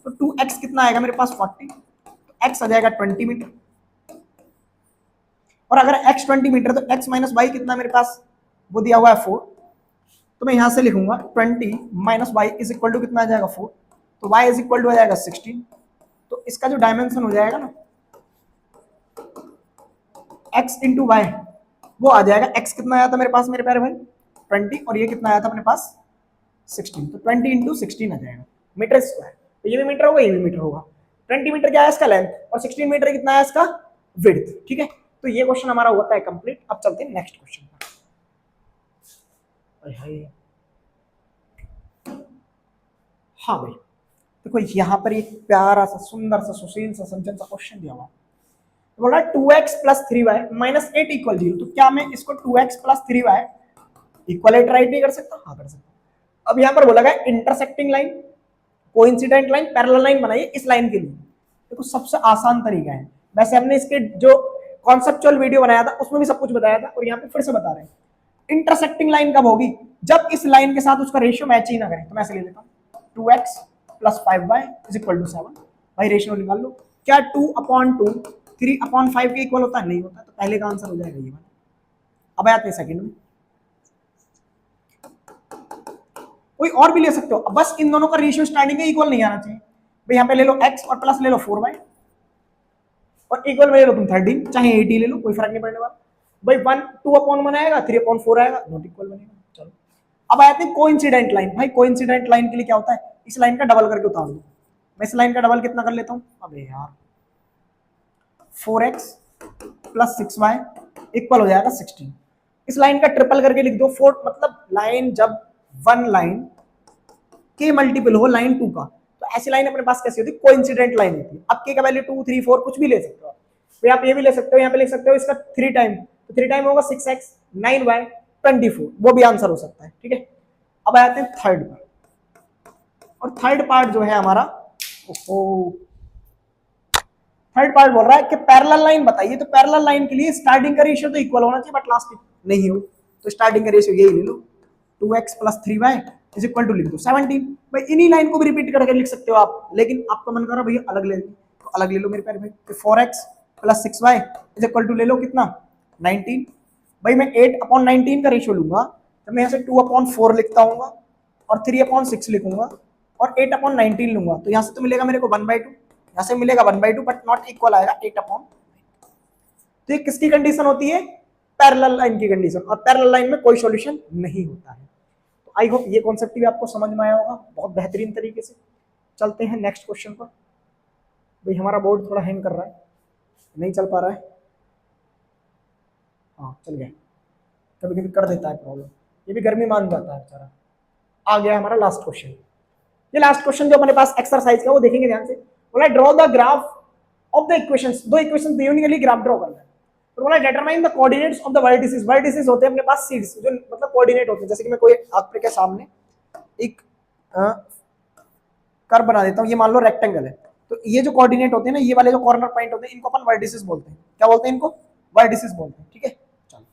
तो 2x कितना आएगा मेरे पास 40, तो x आ जाएगा 20 मीटर। और अगर x 20 मीटर तो x माइनस वाई कितना मेरे पास वो दिया हुआ है 4, तो मैं यहां से लिखूंगा 20 minus y is equal to कितना आ जाएगा 4, तो y इज इक्वल टू आ जाएगा 16। तो इसका जो डायमेंशन हो जाएगा ना x इंटू वाई, वो आ जाएगा x कितना आया था मेरे पास मेरे प्यारे भाई 20, और ये कितना आया था अपने पास 16, तो 20 इंटू 16 आ जाएगा मीटर स्क्वायर। तो ये भी मीटर होगा, ये भी मीटर होगा। 20 मीटर क्या है इसका लेंथ, और 16 मीटर कितना है इसका विड्थ। ठीक है, तो ये क्वेश्चन हमारा होता है कंप्लीट। अब चलते हैं नेक्स्ट क्वेश्चन पर। हाँ भाई देखो यहाँ पर एक प्यारा सा सुंदर सा सुशील सा सज्जन सा क्वेश्चन दिया हुआ, तो बोल रहा है 2x plus 3y minus 8 equal 0। तो क्या मैं इसको 2x प्लस 3y इक्वलेटराइट नहीं कर सकता? हाँ कर सकता। अब यहाँ पर बोला गया intersecting line, coincident line, parallel line बनाइए इस लाइन के लिए। देखो सबसे आसान तरीका है, वैसे हमने इसके जो कॉन्सेप्चुअल वीडियो बनाया था उसमें भी सब कुछ बताया था, और यहाँ पे फिर से बता रहे हैं। इंटरसेक्टिंग लाइन कब होगी? जब इस लाइन के साथ उसका रेशियो मैच ही ना करे। तो मैं ऐसे ले लेता हूँ 2x plus 5y is equal to 7। भाई रेशियो निकाल लो, क्या 2/2 3/5 के इक्वल होता है? नहीं होता। तो पहले का आंसर हो जाएगा ये वाला। अब आते हैं सेकंड में, कोई और भी ले सकते हो, बस इन दोनों का रेशियो स्टार्टिंग के इक्वल नहीं आना चाहिए। भाई यहाँ पे ले लो x और प्लस ले लो 4y, और इक्वल में ले लो तुम 13, चाहे 80 ले लो, कोई फर्क नहीं पड़ने वाला। भाई 1 2/1 आएगा, 3/4 आएगा, नॉट इक्वल बनेगा। चलो अब आते हैं कोइंसिडेंट लाइन। भाई कोइंसिडेंट लाइन के लिए क्या होता है, इस लाइन का डबल करके उतार दो। मैं इस लाइन का डबल कितना कर लेता हूँ, अबे यार 4x प्लस 6y इक्वल हो जाएगा 16। इस लाइन का ट्रिपल करके लिख दो 4, मतलब लाइन जब वन लाइन के मल्टीपल हो लाइन 2 का, तो ऐसी लाइन अपने पास कैसी होती है? कोइंसिडेंट लाइन होती है। अब के का वैल्यू 2 3 4 कुछ भी ले सकते हो, तो आप ये भी ले सकते हो, यहाँ पे लिख सकते हो इसका 3 टाइम, तो 3 टाइम होगा 6x 9y 24, वो भी आंसर हो सकता है। ठीक है, अब आते हैं थर्ड पर, और थर्ड पार्ट जो है हमारा, थर्ड पार्ट बोल रहा है कि पैरेलल लाइन बताइए। तो पैरेलल लाइन के लिए स्टार्टिंग का रेशियो तो इक्वल होना चाहिए, बट लास्ट नहीं हो, तो स्टार्टिंग का रेशियो यही ले लो 2x plus 3y is equal to लिख दो 17। भाई इन्हीं लाइन को भी रिपीट करके लिख सकते हो आप, लेकिन आपका मन कर रहा भैया अलग ले लो, तो अलग ले लो मेरे प्यारे भाई। तो 4x plus 6y is equal to ले लो कितना 19। भाई मैं 8/19 का रेशियो लूंगा, तो मैं यहाँ से 2/4 लिखता हूँ और 3/6 लिखूंगा और 8/19 लूंगा, तो यहाँ से तो मिलेगा मेरे को 1/2, यहाँ से मिलेगा 1/2, बट नॉट इक्वल आएगा 8/। तो ये किसकी कंडीशन होती है? पैरेलल लाइन की कंडीशन, और पैरेलल लाइन में कोई सॉल्यूशन नहीं होता है। तो आई होप ये कॉन्सेप्ट भी आपको समझ में आया होगा बहुत बेहतरीन तरीके से। चलते हैं नेक्स्ट क्वेश्चन पर। भाई हमारा बोर्ड थोड़ा हैंग कर रहा है, नहीं चल पा रहा है। हाँ चल गया, कभी कभी कर देता है प्रॉब्लम, ये भी गर्मी मान जाता है बेचारा। आ गया हमारा लास्ट क्वेश्चन। ये लास्ट क्वेश्चन जो हमारे पास एक्सरसाइज का, वो देखेंगे ध्यान से। बोला draw the graph of the equations, दो इक्वेशन दी होने के लिए ग्राफ ड्रॉ करना है। तो बोला determine the coordinates of the vertices. Vertices होते हैं अपने पास सीड्स, जो मतलब कोऑर्डिनेट होते हैं। जैसे कि मैं कोई आपके सामने एक कर्व बना देता हूँ, ये मान लो रेक्टेंगल है, तो ये जो कोऑर्डिनेट होते हैं ना, ये वाले जो कॉर्नर पॉइंट होते हैं, इनको अपन वर्टिसेस बोलते हैं। क्या बोलते हैं इनको? वर्टिसेस बोलते हैं। ठीक है, चलो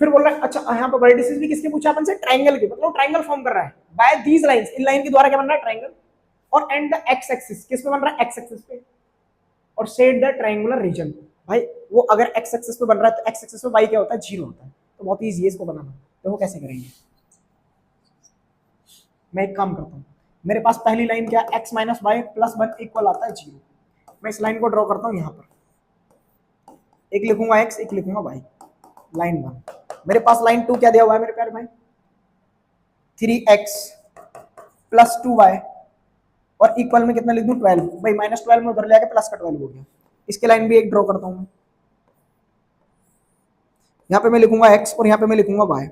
फिर बोल रहा है अच्छा यहाँ पर वर्टिसेस भी किसके पूछा अपन से? ट्रायंगल के, मतलब ट्रायंगल फॉर्म कर रहा है बाय दीज लाइंस, इन लाइन के द्वारा क्या बन रहा है? ट्रायंगल। और एंड द एक्स एक्सिस, किस पे बन रहा है? एक्स एक्सिस पे। और सेट द ट्रायंगुलर रीजन। भाई वो अगर एक्स एक्सिस पे बन रहा है तो एक्स एक्सिस पे वाई क्या होता है? 0 होता है। तो बहुत ईजी है इसको बनाना। तो वो कैसे करेंगे? मैं एक काम करता हूँ, मेरे पास पहली लाइन क्या? x minus y plus 1 equal आता है 0। मैं इस लाइन को ड्रॉ करता हूँ यहाँ पर, एक लिखूंगा x, एक लिखूंगा y। लाइन 1, मेरे पास लाइन 2 क्या दिया हुआ है मेरे प्यारे भाई? 3x प्लस 2y, और इक्वल में कितना लिख दूं? 12। भाई -12 में उधर ले आके प्लस का 12 हो गया। इसके लाइन भी एक ड्रॉ करता हूँ, यहाँ पे मैं लिखूंगा x और यहाँ पे मैं लिखूंगा y।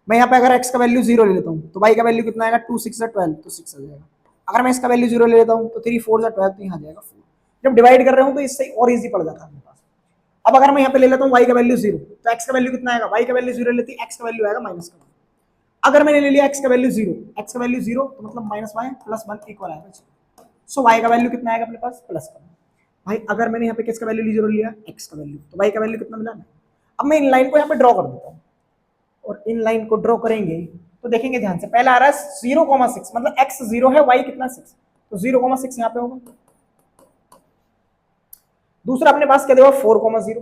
मैं यहाँ पे अगर x का वैल्यू 0 ले लेता हूँ तो y का वैल्यू कितना आएगा, 2 6 12 तो 6 आ जाएगा। अगर मैं इसका वैल्यू 0 ले लेता हूँ तो 3 4 12 तो यहाँ आ जाएगा 4। जब डिवाइड कर रहे हूँ तो इससे और इजी पड़ जाता है मेरे पास। अब अगर मैं यहाँ पे ले लेता हूँ y का वैल्यू 0 तो x का वैल्यू कितना आएगा, y का वैल्यू 0 लेती है, x का वैल्यू आएगा माइनस का। अगर मैंने ले लिया x का वैल्यू 0, x का वैल्यू 0 तो मतलब माइनस y प्लस 1 इक्वल आएगा। सो y का वैल्यू कितना आएगा अपने पास, प्लस 1। भाई अगर मैंने यहाँ पे किसका वैल्यू 0 लिया, x का वैल्यू, तो y का वैल्यू कितना मिला। अब मैं इन लाइन को यहाँ पे ड्रॉ कर देता हूँ और इन लाइन को ड्रॉ करेंगे तो देखेंगे ध्यान से, पहला आ रहा है 0,6 मतलब x 0 है, y कितना 6, तो 0,6 यहाँ पे होगा। दूसरा अपने पास क्या देगा 4,0,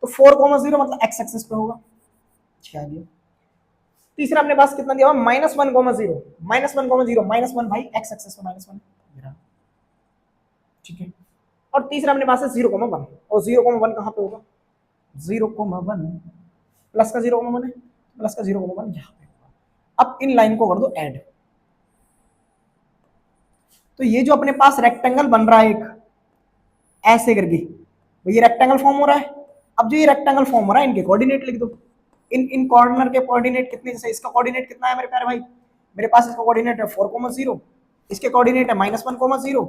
तो 4,0 मतलब x एक्सिस पे होगा। तीसरा अपने पास कितना दिया हुआ -1,0, -1,0 -1 भाई x एक्सिस पे -1, ठीक है। और तीसरा अपने पास है 0,1 और 0,1 कहां पे होगा, 0,1 प्लस का 0,1 है, प्लस का 0,1 यहाँ पे होगा। अब इन लाइन को कर दो ऐड, तो ये जो अपने पास रेक्टेंगल बन रहा है एक ऐसे करके, ये रेक्टेंगल फॉर्म हो रहा है। अब जो ये रेक्टेंगल फॉर्म हो रहा है इनके कोऑर्डिनेट लिख दो। इन कॉर्नर के कोऑर्डिनेट कितने, जैसे इसका कोऑर्डिनेट कितना है मेरे प्यारे भाई, मेरे पास इसका कोऑर्डिनेट है 4,0, इसके कोऑर्डिनेट है -1,0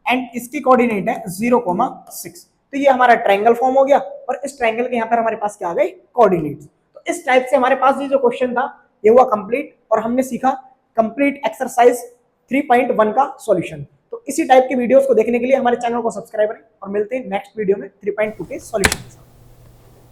एंड इसकी कोऑर्डिनेट है 0,6। तो ये हमारा ट्रायंगल फॉर्म हो गया और इस ट्रायंगल के यहाँ पर हमारे पास क्या आ गए, कोऑर्डिनेट्स। तो इस टाइप से हमारे पास ये जो क्वेश्चन था ये हुआ कंप्लीट और हमने सीखा कंप्लीट एक्सरसाइज 3.1 का सॉल्यूशन। तो इसी टाइप के वीडियोस को देखने के लिए हमारे चैनल को सब्सक्राइब करें और मिलते हैं नेक्स्ट वीडियो में 3.2 के सॉल्यूशन।